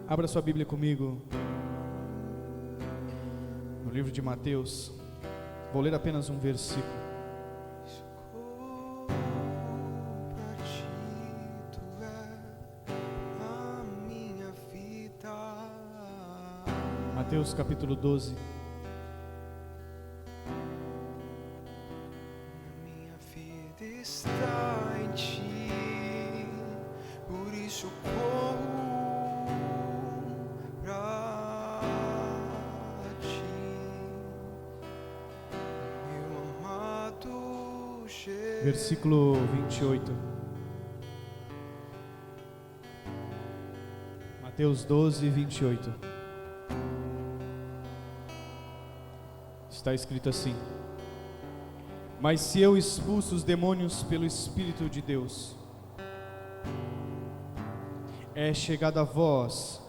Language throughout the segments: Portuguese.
Abra sua Bíblia comigo no livro de Mateus. Vou ler apenas um versículo. Mateus capítulo 12. Minha vida está em ti, por isso corro pra ti, meu amado Jesus. Versículo 28. Mateus 12, 28. Está escrito assim: mas se eu expulso os demônios pelo Espírito de Deus, é chegado a vós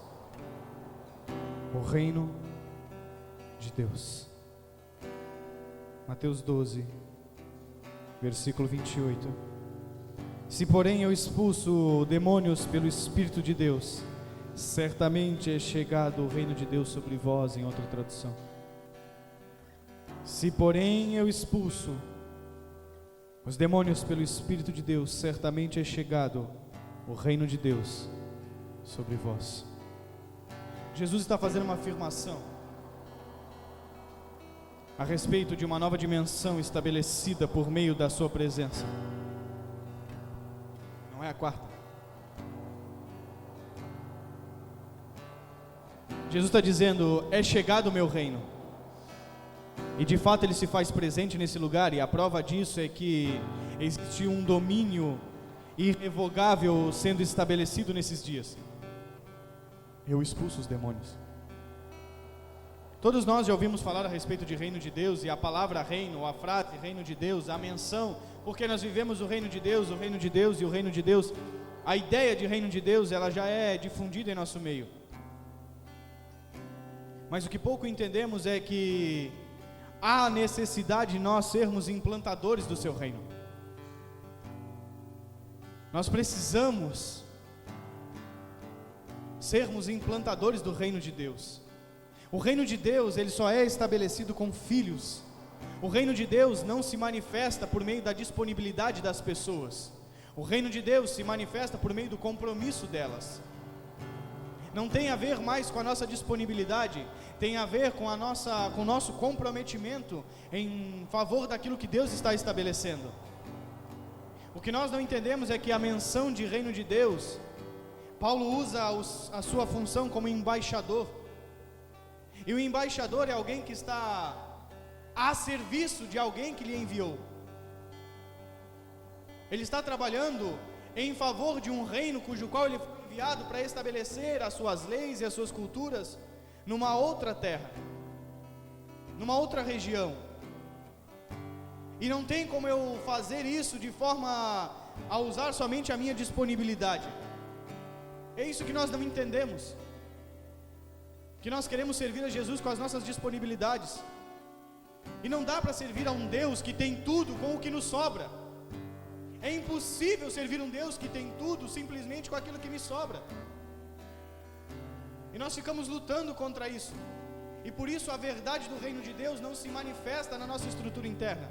o reino de Deus. Mateus 12, versículo 28. Se porém eu expulso demônios pelo Espírito de Deus, certamente é chegado o reino de Deus sobre vós, em outra tradução. Se porém eu expulso os demônios pelo Espírito de Deus, certamente é chegado o reino de Deus sobre vós. Jesus está fazendo uma afirmação a respeito de uma nova dimensão estabelecida por meio da sua presença. Não é a quarta. Jesus está dizendo: é chegado o meu reino. E de fato ele se faz presente nesse lugar, e a prova disso é que existe um domínio irrevogável sendo estabelecido nesses dias. Eu expulso os demônios. Todos nós já ouvimos falar a respeito de reino de Deus, e a palavra reino, a frase reino de Deus, a menção, porque nós vivemos o reino de Deus, o reino de Deus e o reino de Deus. A ideia de reino de Deus, ela já é difundida em nosso meio. Mas o que pouco entendemos é que há necessidade de nós sermos implantadores do seu reino. Nós precisamos sermos implantadores do reino de Deus. O reino de Deus, ele só é estabelecido com filhos. O reino de Deus não se manifesta por meio da disponibilidade das pessoas. O reino de Deus se manifesta por meio do compromisso delas. Não tem a ver mais com a nossa disponibilidade, tem a ver com o nosso comprometimento em favor daquilo que Deus está estabelecendo. O que nós não entendemos é que a menção de reino de Deus, Paulo usa a sua função como embaixador. E o embaixador é alguém que está a serviço de alguém que lhe enviou. Ele está trabalhando em favor de um reino cujo qual ele foi enviado para estabelecer as suas leis e as suas culturas numa outra terra, numa outra região. E não tem como eu fazer isso de forma a usar somente a minha disponibilidade. É isso que nós não entendemos, que nós queremos servir a Jesus com as nossas disponibilidades, e não dá para servir a um Deus que tem tudo com o que nos sobra. É impossível servir um Deus que tem tudo simplesmente com aquilo que me sobra. E nós ficamos lutando contra isso. E por isso a verdade do reino de Deus não se manifesta na nossa estrutura interna.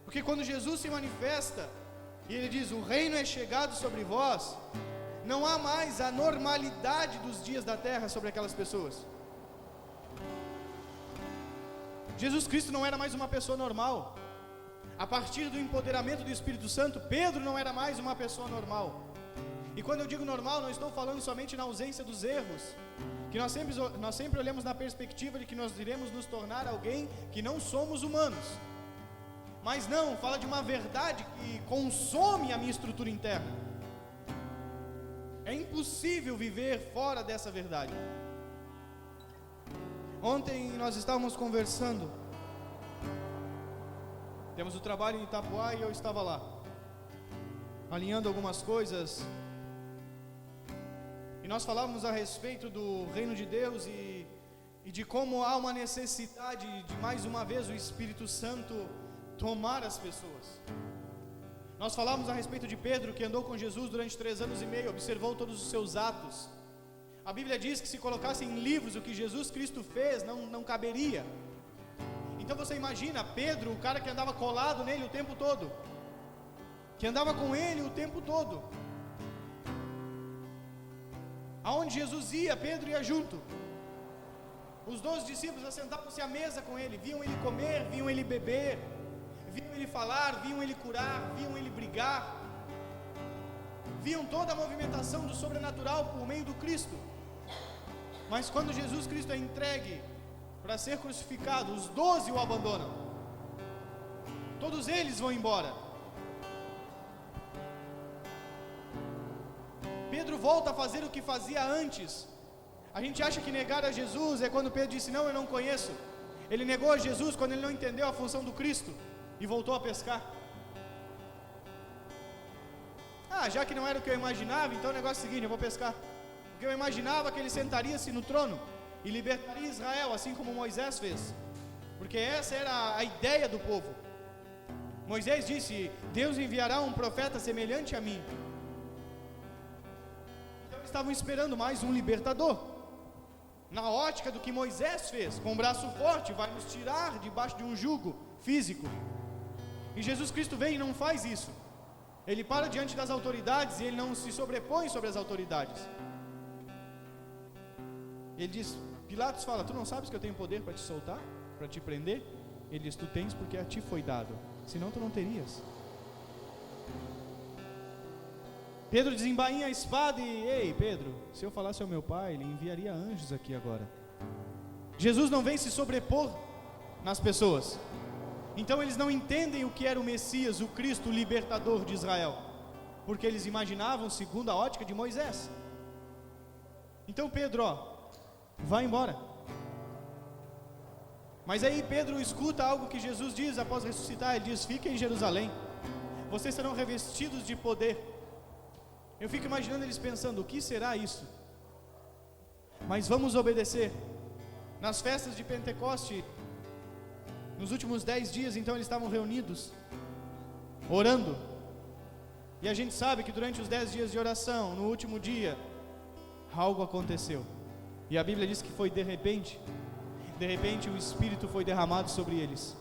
Porque quando Jesus se manifesta e ele diz: o reino é chegado sobre vós, não há mais a normalidade dos dias da terra sobre aquelas pessoas. Jesus Cristo não era mais uma pessoa normal. A partir do empoderamento do Espírito Santo, Pedro não era mais uma pessoa normal. E quando eu digo normal, não estou falando somente na ausência dos erros, que nós sempre olhamos na perspectiva de que nós iremos nos tornar alguém que não somos humanos. Mas não, fala de uma verdade que consome a minha estrutura interna. É impossível viver fora dessa verdade. Ontem nós estávamos conversando. Temos o trabalho em Itapuá e eu estava lá, alinhando algumas coisas. E nós falávamos a respeito do reino de Deus e de como há uma necessidade de mais uma vez o Espírito Santo tomar as pessoas. Nós falávamos a respeito de Pedro, que andou com Jesus durante 3 anos e meio, observou todos os seus atos, A Bíblia diz que se colocassem em livros o que Jesus Cristo fez, não caberia. Então você imagina Pedro, o cara que andava colado nele o tempo todo, que andava com ele o tempo todo. Aonde Jesus ia, Pedro ia junto. Os 12 discípulos assentavam-se à mesa com ele, viam ele comer, viam ele beber, viam ele falar, viam ele curar, viam ele brigar, viam toda a movimentação do sobrenatural por meio do Cristo. Mas quando Jesus Cristo é entregue para ser crucificado, os 12 o abandonam. Todos eles vão embora. Pedro volta a fazer o que fazia antes. A gente acha que negar a Jesus é quando Pedro disse: não, eu não conheço. Ele negou a Jesus quando ele não entendeu a função do Cristo e voltou a pescar. Já que não era o que eu imaginava, então o negócio é o seguinte: eu vou pescar. Porque eu imaginava que ele sentaria-se no trono e libertaria Israel, assim como Moisés fez. Porque essa era a ideia do povo. Moisés disse: Deus enviará um profeta semelhante a mim. Então eles estavam esperando mais um libertador, na ótica do que Moisés fez, com um braço forte, vai nos tirar debaixo de um jugo físico. E Jesus Cristo vem e não faz isso. Ele para diante das autoridades e ele não se sobrepõe sobre as autoridades. Ele diz, Pilatos fala: tu não sabes que eu tenho poder para te soltar, para te prender? Ele diz: tu tens porque a ti foi dado, senão tu não terias. Pedro desembainha a espada e: ei Pedro, se eu falasse ao meu pai, ele enviaria anjos aqui agora. Jesus não vem se sobrepor nas pessoas. Então eles não entendem o que era o Messias, o Cristo, o libertador de Israel, porque eles imaginavam segundo a ótica de Moisés. Então Pedro, vai embora. Mas aí Pedro escuta algo que Jesus diz após ressuscitar. Ele diz: fiquem em Jerusalém, vocês serão revestidos de poder. Eu fico imaginando eles pensando: o que será isso? Mas vamos obedecer. Nas festas de Pentecoste, nos últimos 10 dias, então eles estavam reunidos, orando. E a gente sabe que durante os 10 dias de oração, no último dia, algo aconteceu. E a Bíblia diz que foi de repente o Espírito foi derramado sobre eles.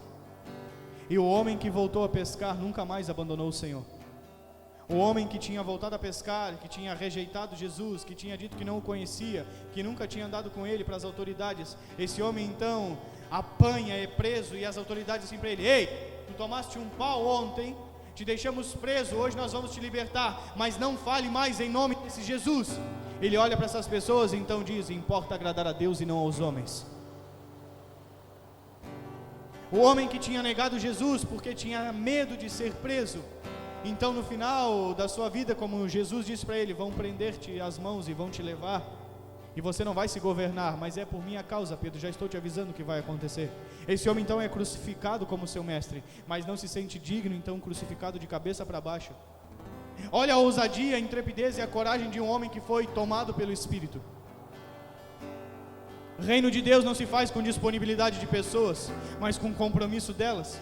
E o homem que voltou a pescar nunca mais abandonou o Senhor. O homem que tinha voltado a pescar, que tinha rejeitado Jesus, que tinha dito que não o conhecia, que nunca tinha andado com ele para as autoridades, esse homem então apanha, é preso, e as autoridades dizem para ele: ei, tu tomaste um pau ontem, te deixamos preso, hoje nós vamos te libertar, mas não fale mais em nome desse Jesus. Ele olha para essas pessoas e então diz: importa agradar a Deus e não aos homens. O homem que tinha negado Jesus porque tinha medo de ser preso, então no final da sua vida, como Jesus disse para ele: vão prender-te as mãos e vão te levar, e você não vai se governar, mas é por minha causa, Pedro, já estou te avisando o que vai acontecer. Esse homem então é crucificado como seu mestre, mas não se sente digno, então crucificado de cabeça para baixo. Olha a ousadia, a intrepidez e a coragem de um homem que foi tomado pelo Espírito. Reino de Deus não se faz com disponibilidade de pessoas, mas com compromisso delas.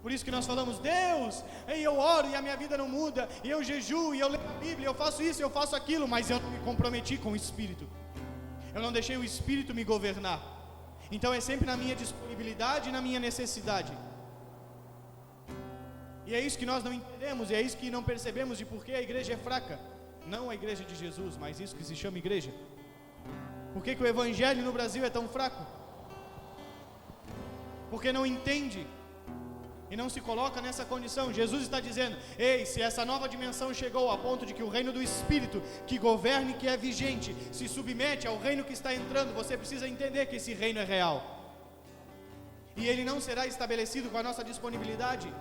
Por isso que nós falamos: Deus, eu oro e a minha vida não muda, e eu jejuo, e eu leio a Bíblia, eu faço isso, eu faço aquilo, mas eu não me comprometi com o Espírito. Eu não deixei o Espírito me governar. Então é sempre na minha disponibilidade e na minha necessidade. E é isso que nós não entendemos, e é isso que não percebemos de por que a igreja é fraca. Não a igreja de Jesus, mas isso que se chama igreja. Por que o evangelho no Brasil é tão fraco? Porque não entende e não se coloca nessa condição. Jesus está dizendo: ei, se essa nova dimensão chegou a ponto de que o reino do Espírito, que governa e que é vigente, se submete ao reino que está entrando, você precisa entender que esse reino é real. E ele não será estabelecido com a nossa disponibilidade,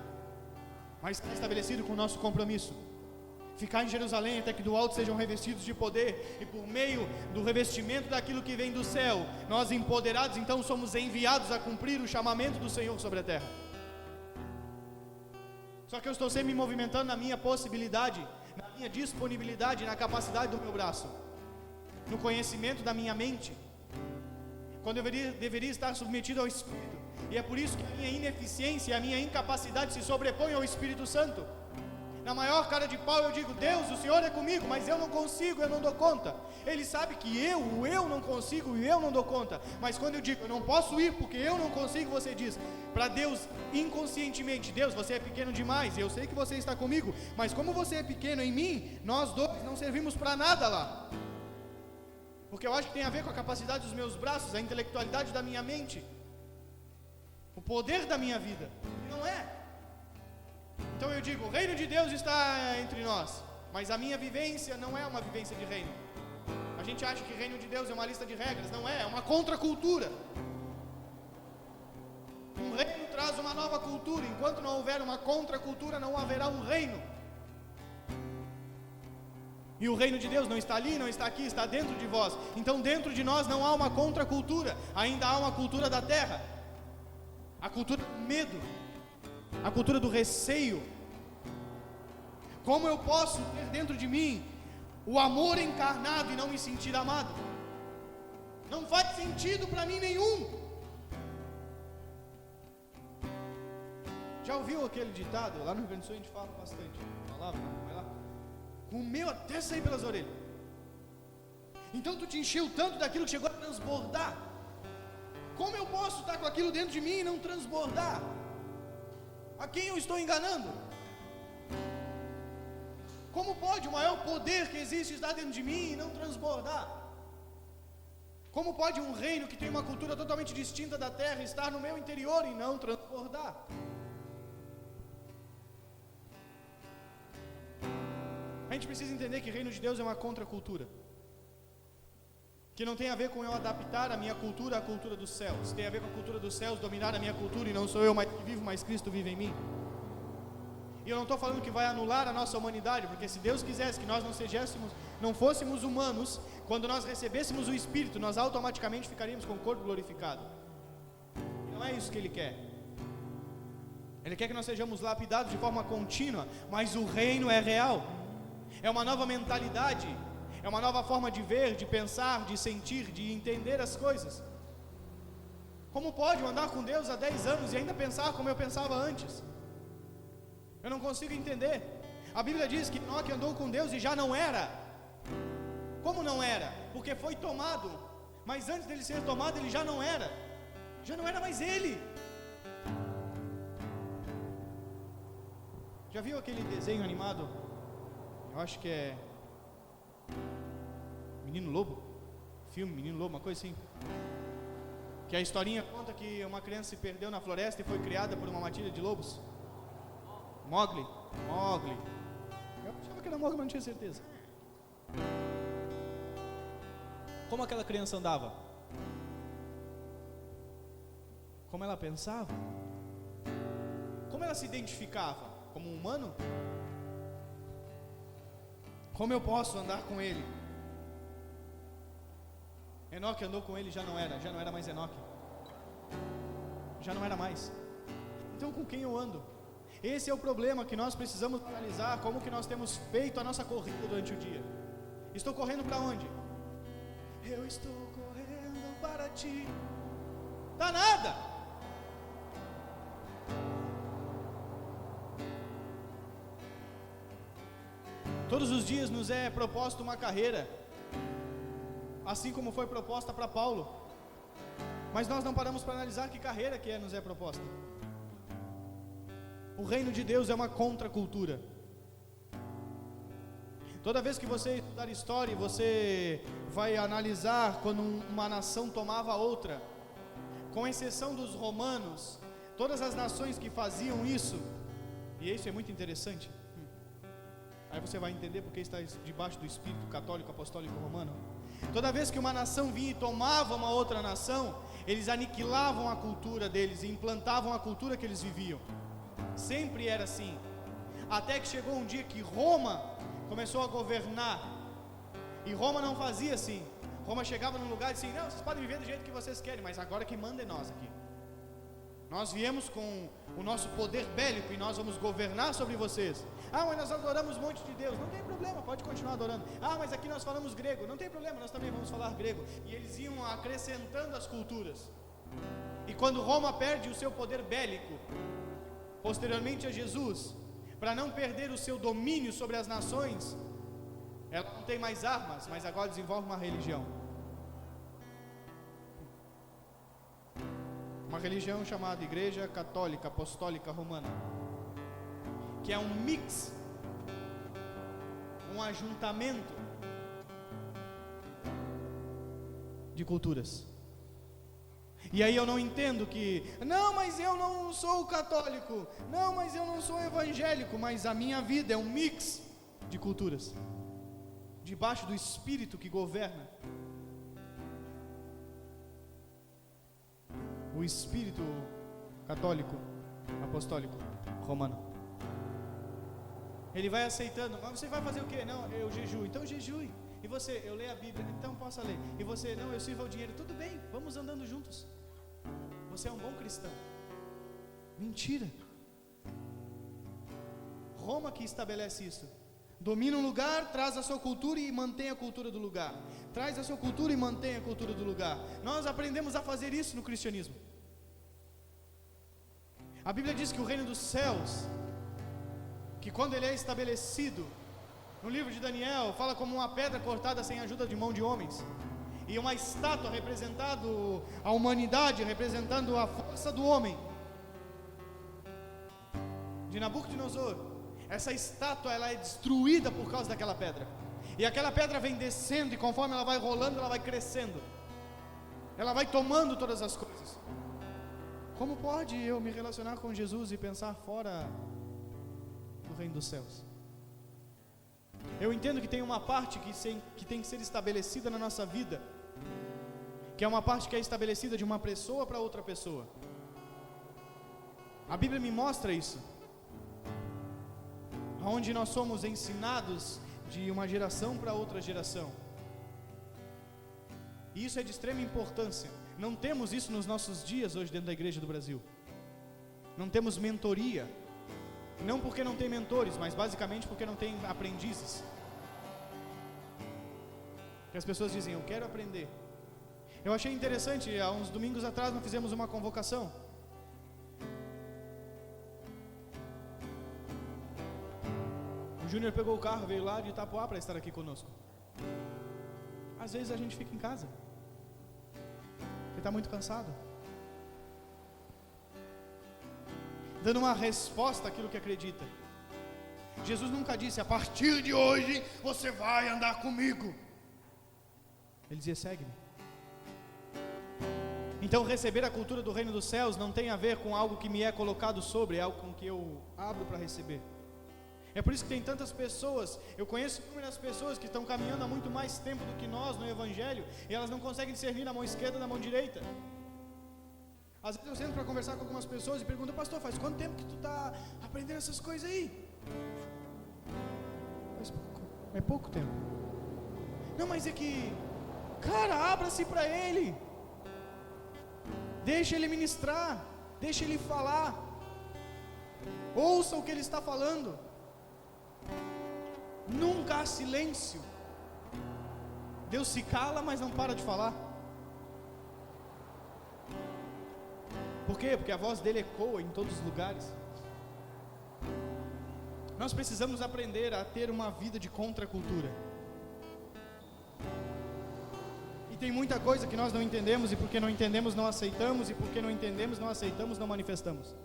mas está estabelecido com o nosso compromisso. Ficar em Jerusalém até que do alto sejam revestidos de poder, e por meio do revestimento daquilo que vem do céu, nós empoderados então somos enviados a cumprir o chamamento do Senhor sobre a terra. Só que eu estou sempre me movimentando na minha possibilidade, na minha disponibilidade, na capacidade do meu braço, no conhecimento da minha mente, quando eu deveria estar submetido ao Espírito. E é por isso que a minha ineficiência e a minha incapacidade se sobrepõem ao Espírito Santo. Na maior cara de pau eu digo: Deus, o Senhor é comigo, mas eu não consigo, eu não dou conta. Ele sabe que eu não consigo e eu não dou conta. Mas quando eu digo: eu não posso ir porque eu não consigo, você diz para Deus inconscientemente: Deus, você é pequeno demais, eu sei que você está comigo, mas como você é pequeno em mim, nós dois não servimos para nada lá. Porque eu acho que tem a ver com a capacidade dos meus braços, a intelectualidade da minha mente, o poder da minha vida. Não é. Então eu digo: o reino de Deus está entre nós, mas a minha vivência não é uma vivência de reino. A gente acha que reino de Deus é uma lista de regras. Não é, é uma contracultura. Um reino traz uma nova cultura. Enquanto não houver uma contracultura, não haverá um reino. E o reino de Deus não está ali, não está aqui, está dentro de vós. Então dentro de nós não há uma contracultura, ainda há uma cultura da terra, a cultura do medo, a cultura do receio. Como eu posso ter dentro de mim o amor encarnado e não me sentir amado? Não faz sentido para mim nenhum. Já ouviu aquele ditado? Lá no Rio Grande do Sul a gente fala bastante. Palavra, vai lá. Comeu até sair pelas orelhas. Então tu te encheu tanto daquilo que chegou a transbordar. Como eu posso estar com aquilo dentro de mim e não transbordar? A quem eu estou enganando? Como pode o maior poder que existe estar dentro de mim e não transbordar? Como pode um reino que tem uma cultura totalmente distinta da terra estar no meu interior e não transbordar? A gente precisa entender que o reino de Deus é uma contracultura, que não tem a ver com eu adaptar a minha cultura à cultura dos céus. Tem a ver com a cultura dos céus dominar a minha cultura, e não sou eu mais que vivo, mas Cristo vive em mim. E eu não estou falando que vai anular a nossa humanidade, porque se Deus quisesse que nós não fôssemos humanos, quando nós recebêssemos o Espírito, nós automaticamente ficaríamos com o corpo glorificado. E não é isso que Ele quer. Ele quer que nós sejamos lapidados de forma contínua, mas o reino é real. É uma nova mentalidade, é uma nova forma de ver, de pensar, de sentir, de entender as coisas. Como pode eu andar com Deus há 10 anos e ainda pensar como eu pensava antes? Eu não consigo entender. A Bíblia diz que Enoque andou com Deus e já não era. Como não era? Porque foi tomado. Mas antes dele ser tomado, ele já não era. Já não era mais ele. Já viu aquele desenho animado? Eu acho que é Menino Lobo. Filme Menino Lobo, uma coisa assim. Que a historinha conta que uma criança se perdeu na floresta e foi criada por uma matilha de lobos. Mowgli. Eu achava que era Mowgli, mas não tinha certeza. Como aquela criança andava? Como ela pensava? Como ela se identificava? Como um humano? Como eu posso andar com ele? Enoque andou com ele, já não era mais Enoque. Já não era mais. Então com quem eu ando? Esse é o problema que nós precisamos analisar, como que nós temos feito a nossa corrida durante o dia. Estou correndo para onde? Eu estou correndo para ti. Tá nada. Todos os dias nos é proposta uma carreira, assim como foi proposta para Paulo. Mas nós não paramos para analisar que carreira que nos é proposta. O reino de Deus é uma contracultura. Toda vez que você estudar história, você vai analisar quando uma nação tomava outra. Com exceção dos romanos, todas as nações que faziam isso, e isso é muito interessante. Aí você vai entender porque está debaixo do espírito católico, apostólico, romano. Toda vez que uma nação vinha e tomava uma outra nação, eles aniquilavam a cultura deles e implantavam a cultura que eles viviam. Sempre era assim. Até que chegou um dia que Roma começou a governar. E Roma não fazia assim. Roma chegava num lugar e dizia: não, vocês podem viver do jeito que vocês querem, mas agora quem manda é nós aqui. Nós viemos com o nosso poder bélico e nós vamos governar sobre vocês. Ah, mas nós adoramos um monte de Deus. Não tem problema, pode continuar adorando. Ah, mas aqui nós falamos grego. Não tem problema, nós também vamos falar grego. E eles iam acrescentando as culturas. E quando Roma perde o seu poder bélico, posteriormente a Jesus, para não perder o seu domínio sobre as nações, ela não tem mais armas, mas agora desenvolve uma religião. Uma religião chamada Igreja Católica Apostólica Romana, que é um mix, um ajuntamento de culturas. E aí eu não entendo que, não, mas eu não sou católico, não, mas eu não sou evangélico, mas a minha vida é um mix de culturas, debaixo do Espírito que governa. O Espírito católico, apostólico, romano. Ele vai aceitando. Mas você vai fazer o quê? Não, eu jejuo. Então jejue. E você? Eu leio a Bíblia. Então possa ler. E você? Não, eu sirvo ao dinheiro. Tudo bem, vamos andando juntos. Você é um bom cristão. Mentira. Roma que estabelece isso. Domina um lugar, traz a sua cultura e mantém a cultura do lugar. Traz a sua cultura e mantém a cultura do lugar. Nós aprendemos a fazer isso no cristianismo. A Bíblia diz que o reino dos céus, que quando ele é estabelecido, no livro de Daniel, fala como uma pedra cortada sem ajuda de mão de homens, e uma estátua representando a humanidade, representando a força do homem, de Nabucodonosor. Essa estátua, ela é destruída por causa daquela pedra, e aquela pedra vem descendo, e conforme ela vai rolando, ela vai crescendo, ela vai tomando todas as coisas. Como pode eu me relacionar com Jesus e pensar fora do reino dos céus? Eu entendo que tem uma parte que tem que ser estabelecida na nossa vida, que é uma parte que é estabelecida de uma pessoa para outra pessoa. A Bíblia me mostra isso, onde nós somos ensinados de uma geração para outra geração. E isso é de extrema importância. Não temos isso nos nossos dias hoje dentro da igreja do Brasil. Não temos mentoria. Não porque não tem mentores, mas basicamente porque não tem aprendizes. Que as pessoas dizem, eu quero aprender. Eu achei interessante, há uns domingos atrás nós fizemos uma convocação. O Júnior pegou o carro, veio lá de Itapoá para estar aqui conosco. Às vezes a gente fica em casa, porque está muito cansado, dando uma resposta àquilo que acredita. Jesus nunca disse, a partir de hoje você vai andar comigo. Ele dizia, segue-me. Então receber a cultura do reino dos céus não tem a ver com algo que me é colocado sobre, é algo com que eu abro para receber. É por isso que tem tantas pessoas, eu conheço inúmeras pessoas que estão caminhando há muito mais tempo do que nós no Evangelho, e elas não conseguem discernir na mão esquerda e na mão direita. Às vezes eu sento para conversar com algumas pessoas e pergunto, pastor, faz quanto tempo que tu está aprendendo essas coisas aí? Faz pouco, é pouco tempo. Não, mas é que, cara, abra-se para ele, deixa ele ministrar, deixa ele falar, ouça o que ele está falando. Nunca há silêncio. Deus se cala, mas não para de falar. Por quê? Porque a voz dele ecoa em todos os lugares. Nós precisamos aprender a ter uma vida de contracultura. E tem muita coisa que nós não entendemos, e porque não entendemos não aceitamos, e porque não entendemos não aceitamos, não manifestamos.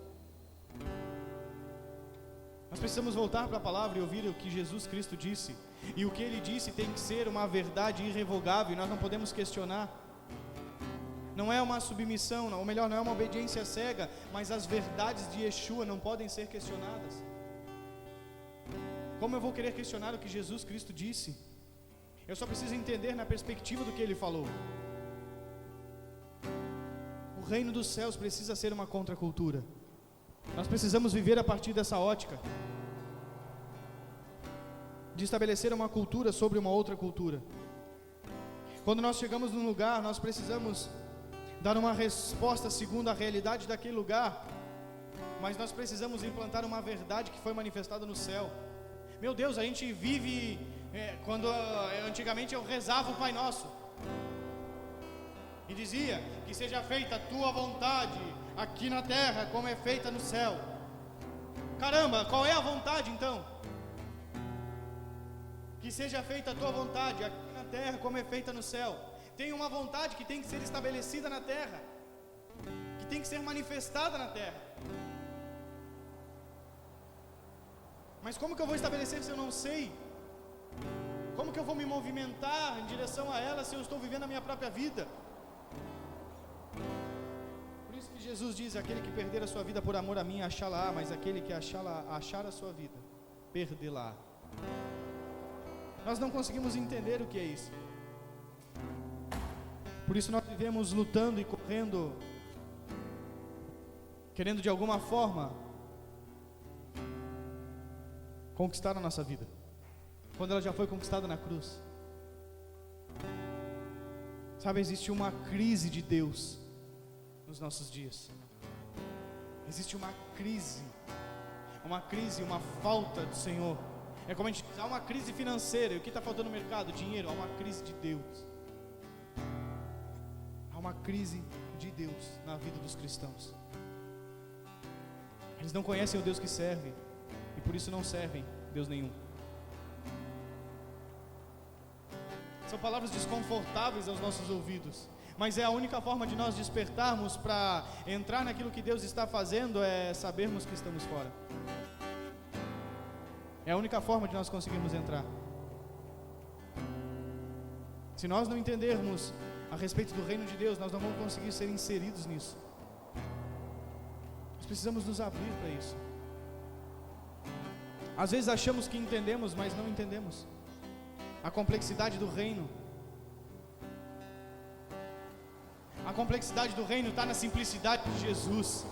Nós precisamos voltar para a palavra e ouvir o que Jesus Cristo disse. E o que Ele disse tem que ser uma verdade irrevogável, e nós não podemos questionar. Não é uma submissão, ou melhor, não é uma obediência cega, mas as verdades de Yeshua não podem ser questionadas. Como eu vou querer questionar o que Jesus Cristo disse? Eu só preciso entender na perspectiva do que Ele falou. O reino dos céus precisa ser uma contracultura. Nós precisamos viver a partir dessa ótica, de estabelecer uma cultura sobre uma outra cultura. Quando nós chegamos num lugar, nós precisamos dar uma resposta segundo a realidade daquele lugar, mas nós precisamos implantar uma verdade que foi manifestada no céu. Meu Deus, a gente vive, quando antigamente eu rezava o Pai Nosso, e dizia, que seja feita a tua vontade, aqui na terra, como é feita no céu. Caramba, qual é a vontade então? Que seja feita a tua vontade, aqui na terra como é feita no céu. Tem uma vontade que tem que ser estabelecida na terra, que tem que ser manifestada na terra. Mas como que eu vou estabelecer se eu não sei? Como que eu vou me movimentar em direção a ela se eu estou vivendo a minha própria vida? Por isso que Jesus diz: aquele que perder a sua vida por amor a mim, achá-la, mas aquele que achar a sua vida, perdê-la. Nós não conseguimos entender o que é isso. Por isso nós vivemos lutando e correndo, querendo de alguma forma conquistar a nossa vida, quando ela já foi conquistada na cruz. Sabe, existe uma crise de Deus nos nossos dias. Existe uma crise, uma falta do Senhor. É como a gente diz, há uma crise financeira. E o que está faltando no mercado? Dinheiro. Há uma crise de Deus. Há uma crise de Deus na vida dos cristãos. Eles não conhecem o Deus que serve, e por isso não servem Deus nenhum. São palavras desconfortáveis aos nossos ouvidos, mas é a única forma de nós despertarmos para entrar naquilo que Deus está fazendo, é sabermos que estamos fora. É a única forma de nós conseguirmos entrar. Se nós não entendermos a respeito do reino de Deus, nós não vamos conseguir ser inseridos nisso. Nós precisamos nos abrir para isso. Às vezes achamos que entendemos, mas não entendemos a complexidade do reino. A complexidade do reino está na simplicidade de Jesus.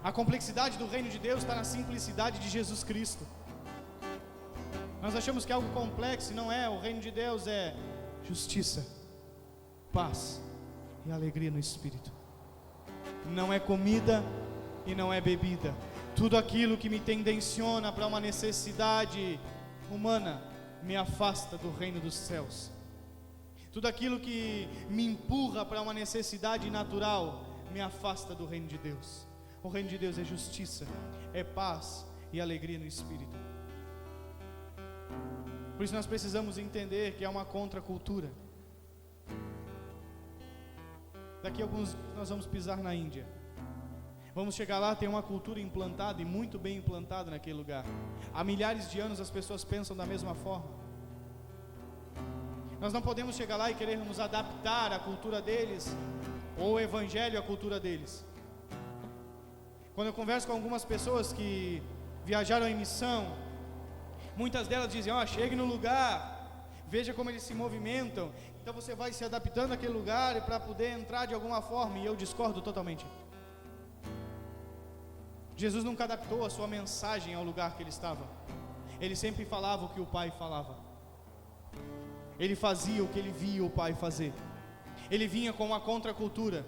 A complexidade do reino de Deus está na simplicidade de Jesus Cristo. Nós achamos que é algo complexo, e não é. O reino de Deus é justiça, paz e alegria no Espírito. Não é comida e não é bebida. Tudo aquilo que me tendenciona para uma necessidade humana me afasta do reino dos céus. Tudo aquilo que me empurra para uma necessidade natural me afasta do reino de Deus. O reino de Deus é justiça, é paz e alegria no Espírito. Por isso nós precisamos entender que é uma contracultura. Daqui a alguns dias nós vamos pisar na Índia. Vamos chegar lá, tem uma cultura implantada e muito bem implantada naquele lugar. Há milhares de anos as pessoas pensam da mesma forma. Nós não podemos chegar lá e querermos adaptar a cultura deles, ou o evangelho à cultura deles. Quando eu converso com algumas pessoas que viajaram em missão, muitas delas dizem: chegue no lugar, veja como eles se movimentam, então você vai se adaptando àquele lugar para poder entrar de alguma forma. E eu discordo totalmente. Jesus nunca adaptou a sua mensagem ao lugar que ele estava. Ele sempre falava o que o Pai falava. Ele fazia o que ele via o Pai fazer. Ele vinha com uma contracultura.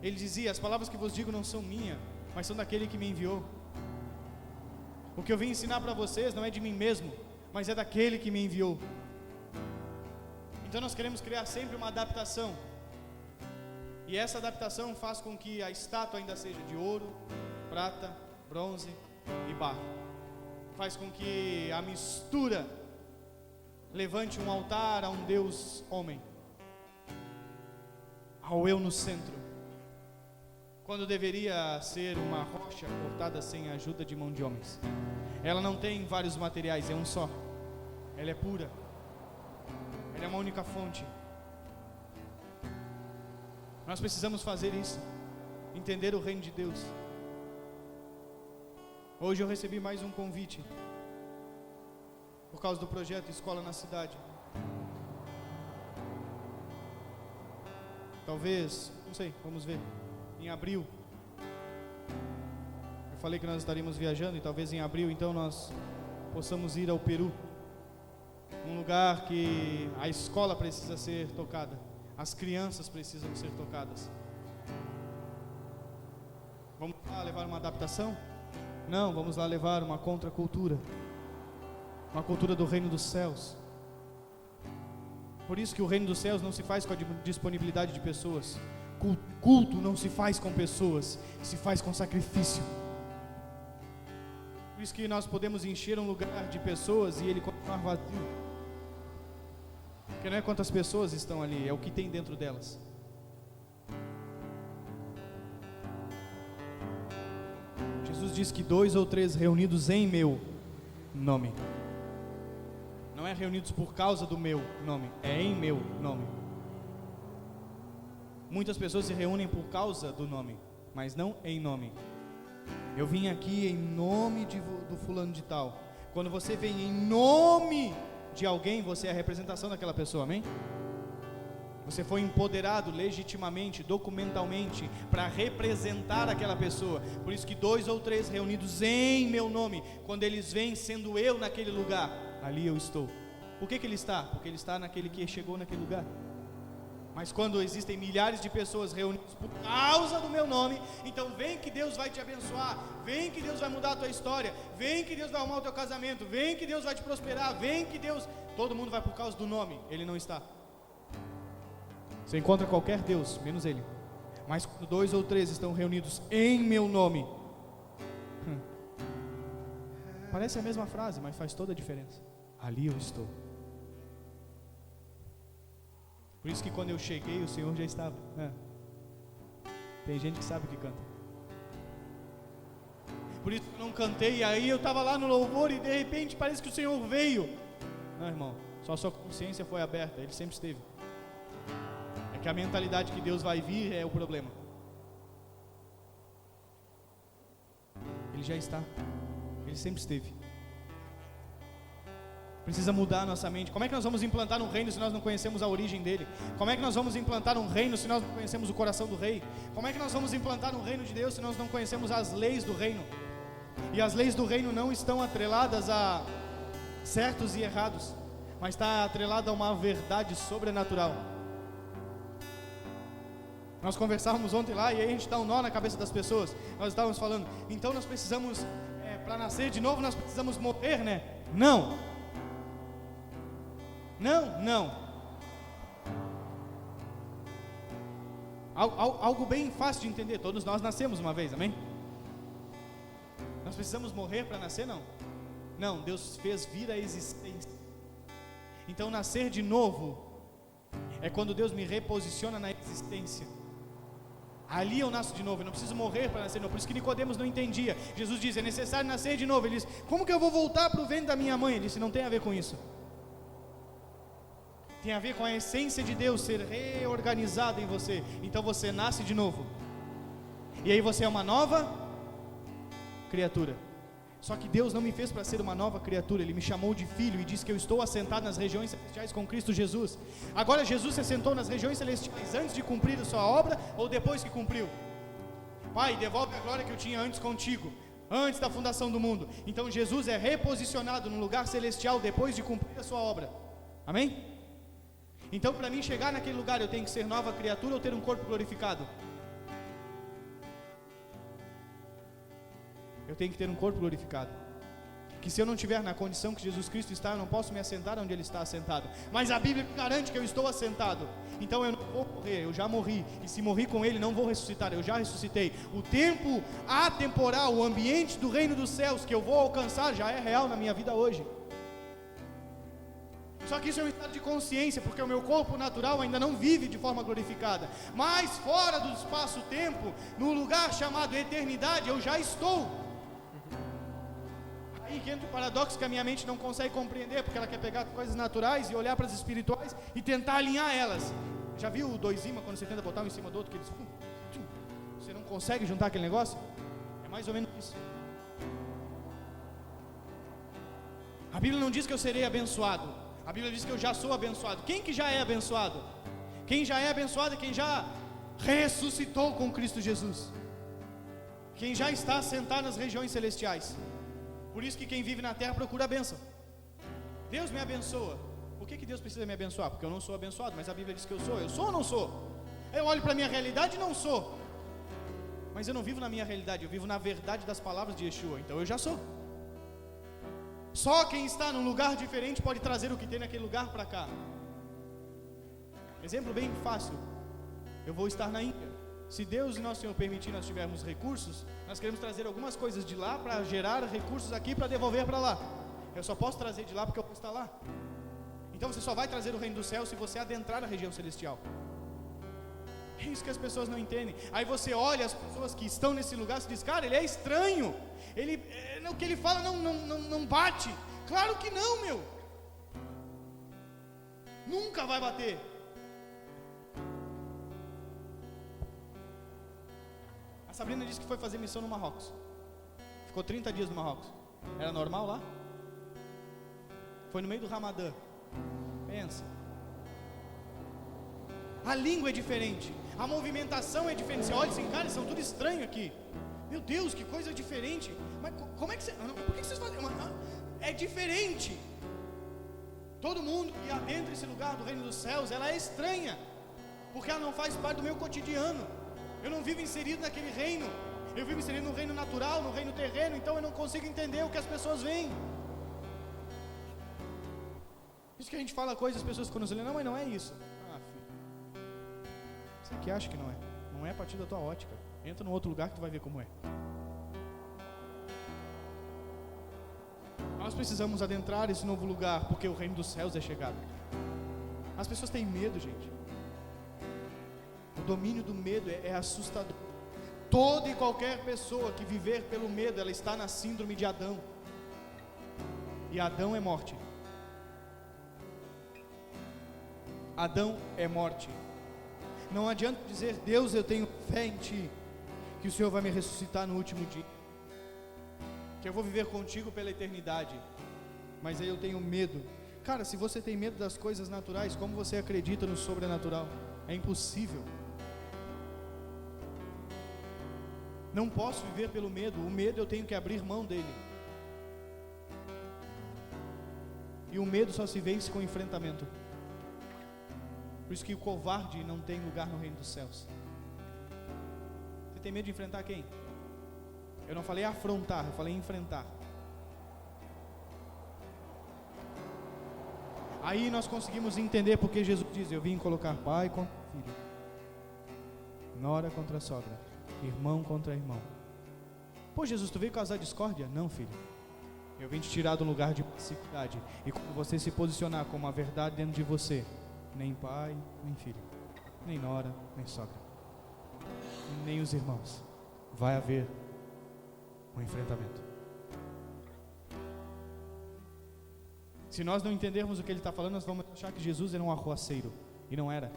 Ele dizia: as palavras que vos digo não são minhas, mas são daquele que me enviou. O que eu vim ensinar para vocês não é de mim mesmo, mas é daquele que me enviou. Então nós queremos criar sempre uma adaptação. E essa adaptação faz com que a estátua ainda seja de ouro, prata, bronze e barro. Faz com que a mistura levante um altar a um Deus homem, ao eu no centro, quando deveria ser uma rocha cortada sem a ajuda de mão de homens. Ela não tem vários materiais, é um só. Ela é pura. Ela é uma única fonte. Nós precisamos fazer isso, entender o reino de Deus. Hoje eu recebi mais um convite, por causa do projeto Escola na Cidade. Talvez, não sei, vamos ver, em abril. Eu falei que nós estaríamos viajando, e talvez em abril então nós possamos ir ao Peru, um lugar que a escola precisa ser tocada, as crianças precisam ser tocadas. Vamos lá levar uma adaptação? Não, vamos lá levar uma contracultura, uma cultura do reino dos céus. Por isso que o reino dos céus não se faz com a disponibilidade de pessoas. culto não se faz com pessoas, se faz com sacrifício. Por isso que nós podemos encher um lugar de pessoas e ele continuar vazio. Porque não é quantas pessoas estão ali, é o que tem dentro delas. Jesus diz que 2 ou 3 reunidos em meu nome. Não é reunidos por causa do meu nome, é em meu nome. Muitas pessoas se reúnem por causa do nome, mas não em nome. Eu vim aqui em nome do fulano de tal. Quando você vem em nome de alguém, você é a representação daquela pessoa, amém? Você foi empoderado legitimamente, documentalmente, para representar aquela pessoa. Por isso que 2 ou 3 reunidos em meu nome, quando eles vêm sendo eu naquele lugar, ali eu estou. Por que ele está? Porque ele está naquele que chegou naquele lugar. Mas quando existem milhares de pessoas reunidas por causa do meu nome, então vem que Deus vai te abençoar, vem que Deus vai mudar a tua história, vem que Deus vai arrumar o teu casamento, vem que Deus vai te prosperar, vem que Deus... Todo mundo vai por causa do nome, ele não está. Você encontra qualquer Deus, menos ele. Mas quando 2 ou 3 estão reunidos em meu nome, parece a mesma frase, mas faz toda a diferença. Ali eu estou. Por isso que quando eu cheguei, o Senhor já estava. Tem gente que sabe o que canta. Por isso que eu não cantei, e aí eu estava lá no louvor e de repente parece que o Senhor veio. Não, irmão, só a sua consciência foi aberta, ele sempre esteve. É que a mentalidade que Deus vai vir é o problema. Ele já está, ele sempre esteve. Precisa mudar a nossa mente. Como é que nós vamos implantar um reino se nós não conhecemos a origem dele? Como é que nós vamos implantar um reino se nós não conhecemos o coração do rei? Como é que nós vamos implantar um reino de Deus se nós não conhecemos as leis do reino? E as leis do reino não estão atreladas a certos e errados, mas está atrelada a uma verdade sobrenatural. Nós conversávamos ontem lá e aí a gente dá um nó na cabeça das pessoas. Nós estávamos falando, então nós precisamos, para nascer de novo nós precisamos morrer, né? Não. Algo bem fácil de entender. Todos nós nascemos uma vez, amém? Nós precisamos morrer para nascer? Não, Deus fez vir à existência. Então nascer de novo é quando Deus me reposiciona na existência. Ali eu nasço de novo, eu não preciso morrer para nascer de novo. Por isso que Nicodemos não entendia. Jesus diz, é necessário nascer de novo. Ele diz, como que eu vou voltar para o ventre da minha mãe? Ele disse, não tem a ver com isso. Tem a ver com a essência de Deus ser reorganizada em você. Então você nasce de novo. E aí você é uma nova criatura. Só que Deus não me fez para ser uma nova criatura. Ele me chamou de filho e disse que eu estou assentado nas regiões celestiais com Cristo Jesus. Agora Jesus se assentou nas regiões celestiais antes de cumprir a sua obra ou depois que cumpriu? Pai, devolve a glória que eu tinha antes contigo, antes da fundação do mundo. Então Jesus é reposicionado no lugar celestial depois de cumprir a sua obra. Amém? Então para mim chegar naquele lugar eu tenho que ser nova criatura ou ter um corpo glorificado? Eu tenho que ter um corpo glorificado. Que se eu não estiver na condição que Jesus Cristo está, eu não posso me assentar onde Ele está assentado. Mas a Bíblia garante que eu estou assentado. Então eu não vou morrer, eu já morri. E se morri com Ele, não vou ressuscitar, eu já ressuscitei. O tempo atemporal, o ambiente do reino dos céus que eu vou alcançar já é real na minha vida hoje. Só que isso é um estado de consciência, porque o meu corpo natural ainda não vive de forma glorificada. Mas fora do espaço-tempo, no lugar chamado eternidade, eu já estou. Aí que entra o paradoxo que a minha mente não consegue compreender, porque ela quer pegar coisas naturais e olhar para as espirituais e tentar alinhar elas. Já viu o 2 imãs quando você tenta botar um em cima do outro, que eles, você não consegue juntar aquele negócio? É mais ou menos isso. A Bíblia não diz que eu serei abençoado. A Bíblia diz que eu já sou abençoado. Quem que já é abençoado? Quem já é abençoado é quem já ressuscitou com Cristo Jesus. Quem já está sentado nas regiões celestiais. Por isso que quem vive na terra procura a bênção. Deus me abençoa. Por que Deus precisa me abençoar? Porque eu não sou abençoado, mas a Bíblia diz que eu sou. Eu sou ou não sou? Eu olho para a minha realidade e não sou. Mas eu não vivo na minha realidade, eu vivo na verdade das palavras de Yeshua. Então eu já sou. Só quem está num lugar diferente pode trazer o que tem naquele lugar para cá. Exemplo bem fácil. Eu vou estar na Índia. Se Deus e nosso Senhor permitir nós tivermos recursos, nós queremos trazer algumas coisas de lá para gerar recursos aqui para devolver para lá. Eu só posso trazer de lá porque eu posso estar lá. Então você só vai trazer o reino do céu se você adentrar a região celestial. É isso que as pessoas não entendem. Aí você olha as pessoas que estão nesse lugar e diz: cara, ele é estranho, o que ele fala não bate. Claro que não, meu. Nunca vai bater. A Sabrina disse que foi fazer missão no Marrocos. Ficou 30 dias no Marrocos. Era normal lá? Foi no meio do Ramadã. Pensa. A língua é diferente, a movimentação é diferente. Você olha assim, cara, eles são tudo estranho aqui. Meu Deus, que coisa diferente. Mas como é que você... Por que vocês fazem? É diferente. Todo mundo que adentra esse lugar do reino dos céus, ela é estranha, porque ela não faz parte do meu cotidiano. Eu não vivo inserido naquele reino. Eu vivo inserido no reino natural, no reino terreno. Então eu não consigo entender o que as pessoas veem. Isso que a gente fala coisas, as pessoas quando se lê, não, mas não é isso. Ah, filho, você que acha que não é? Não é a partir da tua ótica. Entra num outro lugar que tu vai ver como é. Nós precisamos adentrar esse novo lugar, porque o reino dos céus é chegado. As pessoas têm medo, gente. O domínio do medo é assustador. Toda e qualquer pessoa que viver pelo medo, ela está na síndrome de Adão. E Adão é morte. Adão é morte. Não adianta dizer: Deus, eu tenho fé em Ti, que o Senhor vai me ressuscitar no último dia, que eu vou viver contigo pela eternidade. Mas aí eu tenho medo. Cara, se você tem medo das coisas naturais, como você acredita no sobrenatural? É impossível. Não posso viver pelo medo. O medo eu tenho que abrir mão dele. E o medo só se vence com enfrentamento. Por isso que o covarde não tem lugar no reino dos céus. Você tem medo de enfrentar quem? Eu não falei afrontar, eu falei enfrentar. Aí nós conseguimos entender porque Jesus diz: eu vim colocar pai contra filho, nora contra sogra, irmão contra irmão. Pô, Jesus, tu veio causar discórdia? Não, filho. Eu vim te tirar do lugar de passividade. E quando você se posicionar como a verdade dentro de você, nem pai, nem filho, nem nora, nem sogra, nem os irmãos, vai haver um enfrentamento. Se nós não entendermos o que ele está falando, nós vamos achar que Jesus era um arruaceiro, e não era.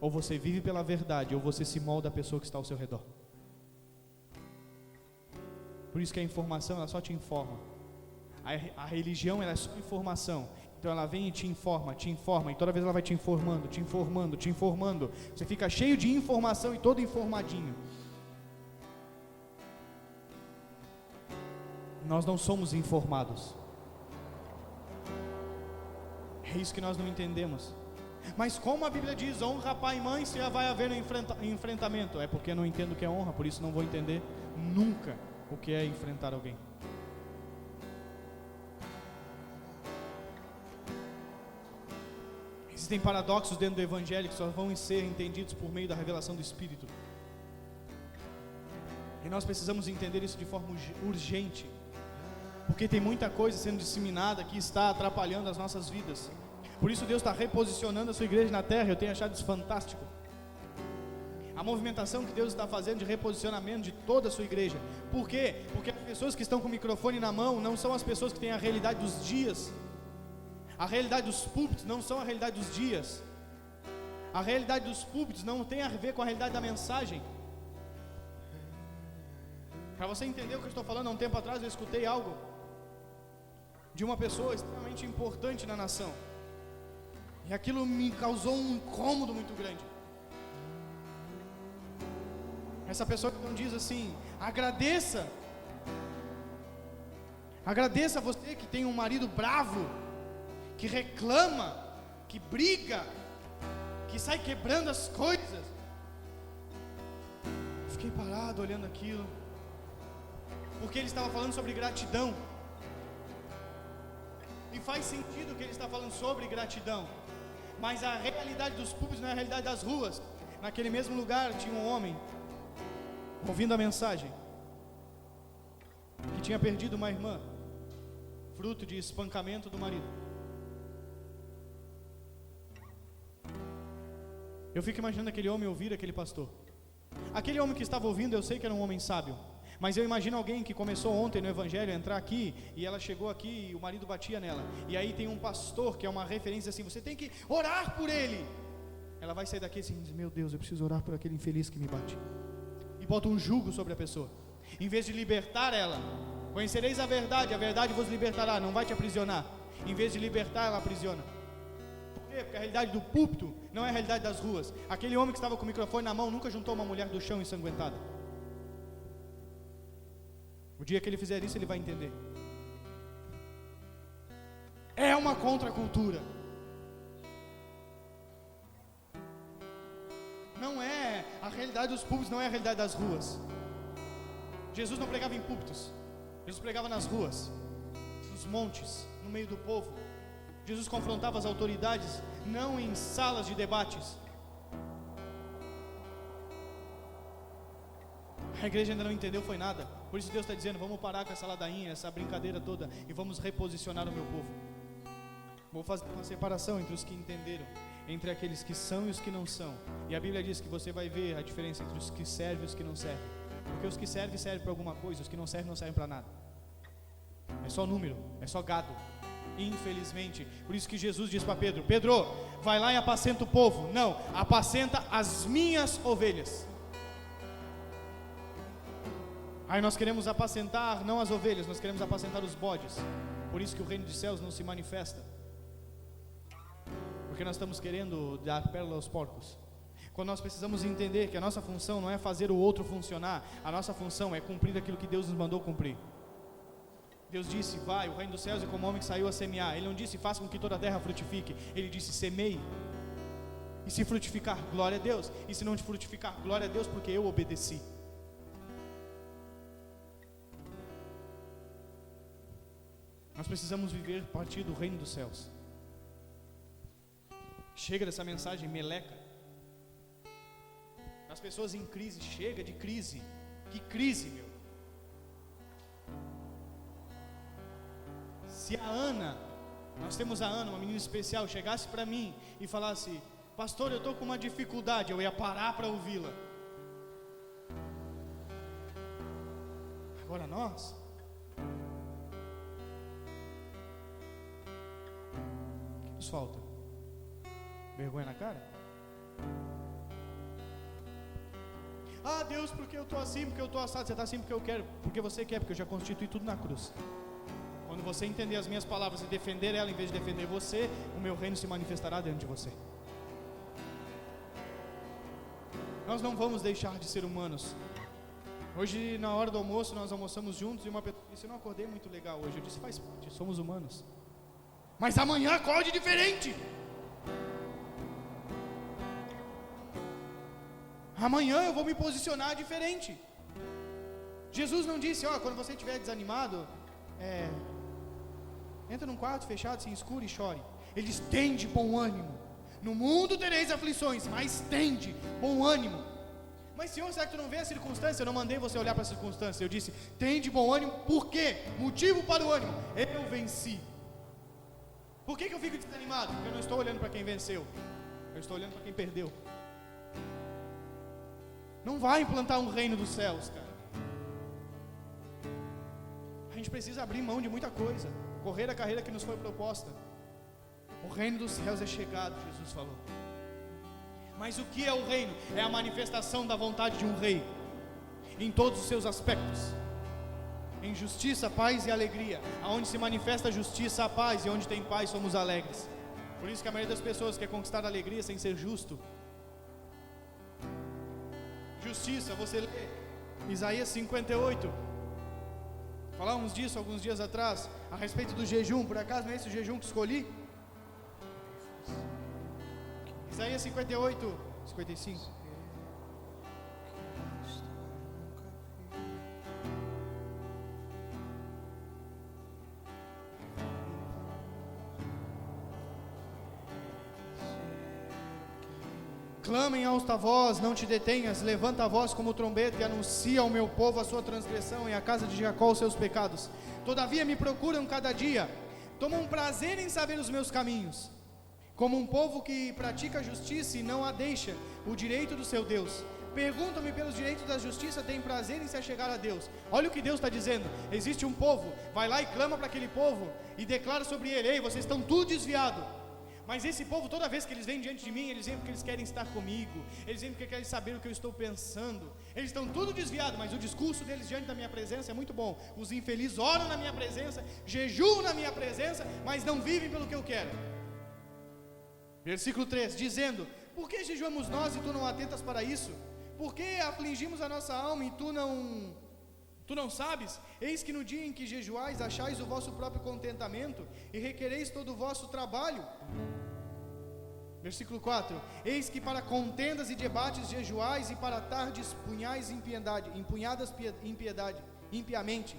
Ou você vive pela verdade, ou você se molda a pessoa que está ao seu redor. Por isso que a informação, ela só te informa. A religião, ela é só informação. Então ela vem e te informa, e toda vez ela vai te informando. Você fica cheio de informação e todo informadinho. Nós não somos informados. É isso que nós não entendemos. Mas como a Bíblia diz, honra pai e mãe, se vai haver um enfrentamento. É porque eu não entendo o que é honra, por isso não vou entender nunca o que é enfrentar alguém. Existem paradoxos dentro do Evangelho que só vão ser entendidos por meio da revelação do Espírito. E nós precisamos entender isso de forma urgente, porque tem muita coisa sendo disseminada que está atrapalhando as nossas vidas. Por isso Deus está reposicionando a sua igreja na terra. Eu tenho achado isso fantástico. A movimentação que Deus está fazendo de reposicionamento de toda a sua igreja. Por quê? Porque as pessoas que estão com o microfone na mão não são as pessoas que têm a realidade dos dias. A realidade dos púlpitos não são a realidade dos dias. A realidade dos púlpitos não tem a ver com a realidade da mensagem. Para você entender o que eu estou falando, há um tempo atrás eu escutei algo de uma pessoa extremamente importante na nação, e aquilo me causou um incômodo muito grande. Essa pessoa então diz assim: agradeça você que tem um marido bravo, que reclama, que briga, que sai quebrando as coisas. Fiquei parado olhando aquilo, porque ele estava falando sobre gratidão. E faz sentido que ele está falando sobre gratidão. Mas a realidade dos púlpitos não é a realidade das ruas. naquele mesmo lugar tinha um homem ouvindo a mensagem, que tinha perdido uma irmã, fruto de espancamento do marido. Eu fico imaginando aquele homem ouvir aquele pastor. Aquele homem que estava ouvindo, eu sei que era um homem sábio, mas eu imagino alguém que começou ontem no evangelho a entrar aqui, e ela chegou aqui e o marido batia nela, e aí tem um pastor que é uma referência assim, você tem que orar por ele. Ela vai sair daqui assim, diz, meu Deus, eu preciso orar por aquele infeliz que me bate, e bota um jugo sobre a pessoa, em vez de libertar ela. Conhecereis a verdade vos libertará, não vai te aprisionar. Em vez de libertar, ela aprisiona. Por quê? Porque a realidade do púlpito não é a realidade das ruas. Aquele homem que estava com o microfone na mão nunca juntou uma mulher do chão ensanguentada. O dia que ele fizer isso, ele vai entender. É uma contracultura. Não é a realidade dos púlpitos, não é a realidade das ruas. Jesus não pregava em púlpitos. Jesus pregava nas ruas, nos montes, no meio do povo. Jesus confrontava as autoridades, não em salas de debates. A igreja ainda não entendeu foi nada. Por isso Deus está dizendo, vamos parar com essa ladainha, essa brincadeira toda, e vamos reposicionar o meu povo. Vou fazer uma separação entre os que entenderam, entre aqueles que são e os que não são. E a Bíblia diz que você vai ver a diferença entre os que servem e os que não servem. Porque os que servem para alguma coisa, os que não servem para nada. É só número, é só gado, infelizmente. Por isso que Jesus diz para Pedro, Pedro, vai lá e apacenta o povo. Não, apacenta as minhas ovelhas. Aí nós queremos apacentar não as ovelhas, nós queremos apacentar os bodes. Por isso que o reino dos céus não se manifesta, porque nós estamos querendo dar pérola aos porcos. Quando nós precisamos entender que a nossa função não é fazer o outro funcionar, a nossa função é cumprir aquilo que Deus nos mandou cumprir. Deus disse, vai, o reino dos céus é como o homem que saiu a semear. Ele não disse, faça com que toda a terra frutifique. Ele disse, semeie. E se frutificar, glória a Deus. E se não te frutificar, glória a Deus, porque eu obedeci. Nós precisamos viver a partir do reino dos céus. Chega dessa mensagem meleca. As pessoas em crise, chega de crise. Que crise, meu. Se a Ana, nós temos a Ana, uma menina especial, chegasse para mim e falasse, pastor, eu estou com uma dificuldade, eu ia parar para ouvi-la. Agora nós, o que nos falta? Vergonha na cara? Ah, Deus, porque eu estou assim, porque eu estou assado. Você está assim porque eu quero, porque você quer, porque eu já constituí tudo na cruz. Quando você entender as minhas palavras e defender ela em vez de defender você, o meu reino se manifestará dentro de você. Nós não vamos deixar de ser humanos. Hoje, na hora do almoço, nós almoçamos juntos e uma pessoa disse, eu não acordei muito legal hoje. Eu disse, faz parte, somos humanos. Mas amanhã acorde diferente. Amanhã eu vou me posicionar diferente. Jesus não disse, quando você estiver desanimado, entra num quarto fechado, sem escuro e chore. Ele diz, tende bom ânimo. No mundo tereis aflições, mas tende bom ânimo. Mas Senhor, será que tu não vê a circunstância? Eu não mandei você olhar para a circunstância. Eu disse, tende bom ânimo, por quê? Motivo para o ânimo, eu venci. Por que eu fico desanimado? Porque eu não estou olhando para quem venceu, eu estou olhando para quem perdeu. Não vai implantar um reino dos céus, cara. A gente precisa abrir mão de muita coisa, correr a carreira que nos foi proposta. O reino dos céus é chegado, Jesus falou. Mas o que é o reino? É a manifestação da vontade de um rei, em todos os seus aspectos. Em justiça, paz e alegria. Aonde se manifesta a justiça, a paz, e onde tem paz somos alegres. Por isso que a maioria das pessoas quer conquistar a alegria sem ser justo. Justiça, você lê Isaías 58. Falávamos disso alguns dias atrás, a respeito do jejum. Por acaso não é esse o jejum que escolhi? Isaías 58, 55. Clama em alta voz, não te detenhas, levanta a voz como trombeta e anuncia ao meu povo a sua transgressão e à casa de Jacó os seus pecados. Todavia me procuram cada dia, tomam prazer em saber os meus caminhos. Como um povo que pratica a justiça e não a deixa, o direito do seu Deus. Perguntam-me pelos direitos da justiça, tem prazer em se achegar a Deus. Olha o que Deus está dizendo. Existe um povo, vai lá e clama para aquele povo e declara sobre ele: ei, vocês estão tudo desviado. Mas esse povo, toda vez que eles vêm diante de mim, eles vêm porque eles querem estar comigo, eles vêm porque querem saber o que eu estou pensando. Eles estão tudo desviados, mas o discurso deles diante da minha presença é muito bom. Os infelizes oram na minha presença, jejuam na minha presença, mas não vivem pelo que eu quero. Versículo 3, dizendo: por que jejuamos nós e tu não atentas para isso? Por que afligimos a nossa alma e tu não sabes? Eis que no dia em que jejuais, achais o vosso próprio contentamento e requereis todo o vosso trabalho. Versículo 4, eis que para contendas e debates jejuais e para tardes punhais empunhadas impiamente.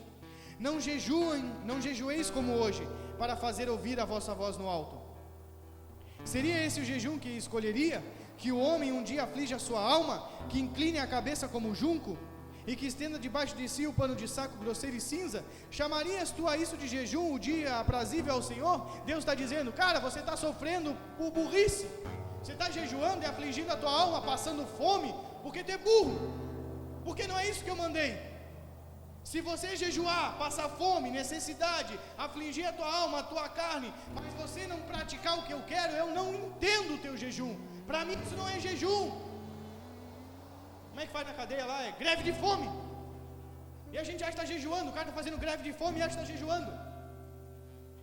Não jejueis como hoje, para fazer ouvir a vossa voz no alto. Seria esse o jejum que escolheria? Que o homem um dia aflige a sua alma, que incline a cabeça como junco, e que estenda debaixo de si o pano de saco grosseiro e cinza? Chamarias tu a isso de jejum, o dia aprazível ao Senhor? Deus está dizendo: cara, você está sofrendo por burrice, você está jejuando e afligindo a tua alma, passando fome, porque tu é burro, porque não é isso que eu mandei. Se você jejuar, passar fome, necessidade, afligir a tua alma, a tua carne, mas você não praticar o que eu quero, eu não entendo o teu jejum. Para mim isso não é jejum. Como é que faz na cadeia lá? É greve de fome. E a gente acha que está jejuando. O cara está fazendo greve de fome e acha que está jejuando.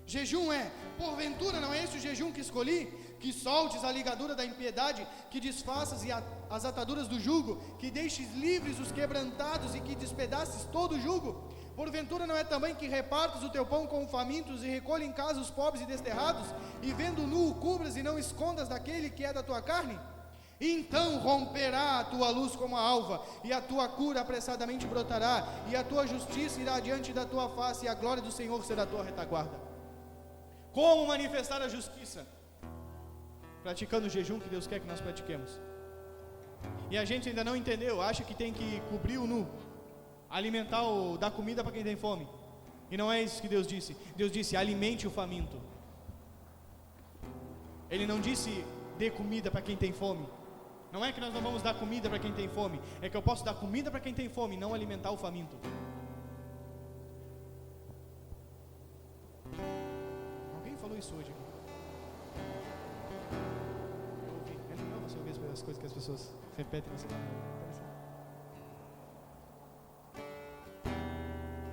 Jejum é: porventura não é esse o jejum que escolhi? Que soltes a ligadura da impiedade, que desfaças as ataduras do jugo, que deixes livres os quebrantados e que despedaces todo o jugo? Porventura não é também que repartas o teu pão com famintos e recolhe em casa os pobres e desterrados, e vendo nu o cubras e não escondas daquele que é da tua carne? Então romperá a tua luz como a alva, e a tua cura apressadamente brotará, e a tua justiça irá diante da tua face, e a glória do Senhor será a tua retaguarda. Como manifestar a justiça? Praticando o jejum que Deus quer que nós pratiquemos. E a gente ainda não entendeu, acha que tem que cobrir o nu, alimentar dar comida para quem tem fome. E não é isso que Deus disse. Deus disse: alimente o faminto. Ele não disse: dê comida para quem tem fome. Não é que nós não vamos dar comida para quem tem fome, é que eu posso dar comida para quem tem fome e não alimentar o faminto. Alguém falou isso hoje aqui? Eu ouvi. É legal você ouvir as coisas que as pessoas repetem nessa palavra.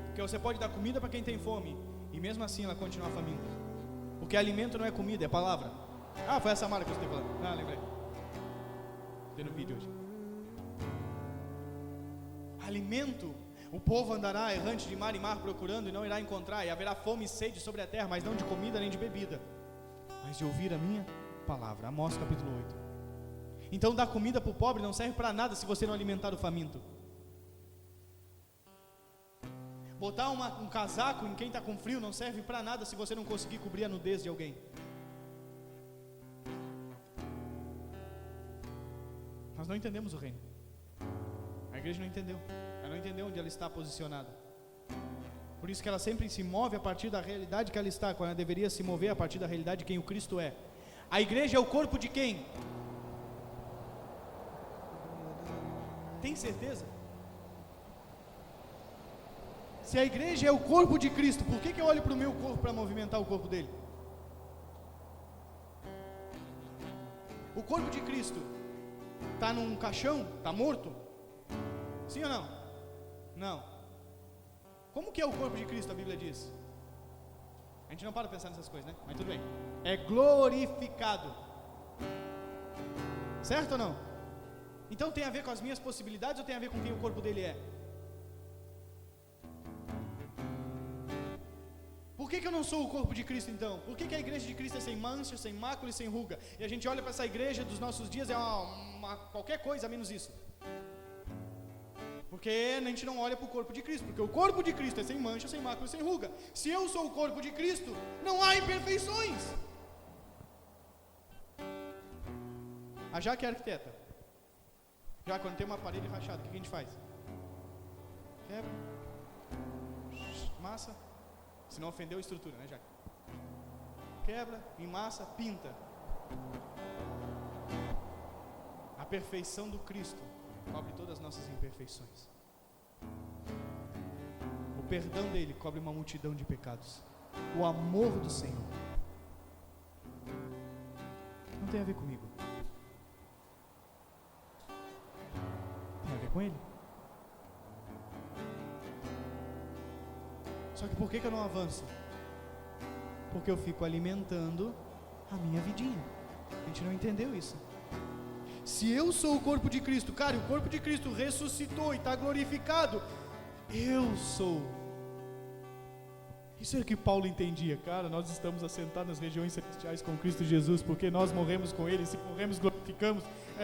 Porque você pode dar comida para quem tem fome e mesmo assim ela continuar faminta. Porque alimento não é comida, é palavra. Ah, foi essa Mara que eu estou falando. Ah, lembrei. Tem no vídeo hoje. Alimento: o povo andará errante de mar em mar procurando e não irá encontrar, e haverá fome e sede sobre a terra, mas não de comida nem de bebida, mas de ouvir a minha palavra. Amós capítulo 8. Então dar comida para o pobre não serve para nada se você não alimentar o faminto. Botar um casaco em quem está com frio não serve para nada se você não conseguir cobrir a nudez de alguém. Nós não entendemos o reino. A igreja não entendeu. Ela não entendeu onde ela está posicionada. Por isso que ela sempre se move a partir da realidade que ela está, quando ela deveria se mover a partir da realidade de quem o Cristo é. A igreja é o corpo de quem? Tem certeza? Se a igreja é o corpo de Cristo, por que eu olho para o meu corpo para movimentar o corpo dele? O corpo de Cristo está num caixão? Está morto? Sim ou não? Não. Como que é o corpo de Cristo, a Bíblia diz? A gente não para pensar nessas coisas, né? Mas tudo bem. É glorificado. Certo ou não? Então tem a ver com as minhas possibilidades ou tem a ver com quem o corpo dele é? Por que eu não sou o corpo de Cristo então? Por que a igreja de Cristo é sem mancha, sem mácula e sem ruga? E a gente olha para essa igreja dos nossos dias, é qualquer coisa menos isso. Porque a gente não olha para o corpo de Cristo, porque o corpo de Cristo é sem mancha, sem mácula e sem ruga. Se eu sou o corpo de Cristo, não há imperfeições. A Jaque é arquiteta. Já quando tem uma parede rachada, o que a gente faz? Quebra. Massa. Se não ofendeu a estrutura, né, Jaque? Quebra, emassa, pinta. A perfeição do Cristo cobre todas as nossas imperfeições. O perdão dele cobre uma multidão de pecados. O amor do Senhor não tem a ver comigo, tem a ver com ele. Só que por que eu não avanço? Porque eu fico alimentando a minha vidinha. A gente não entendeu isso. Se eu sou o corpo de Cristo, cara, e o corpo de Cristo ressuscitou e está glorificado, eu sou. Isso é o que Paulo entendia, cara. Nós estamos assentados nas regiões celestiais com Cristo Jesus, porque nós morremos com Ele. Se morremos, glorificamos,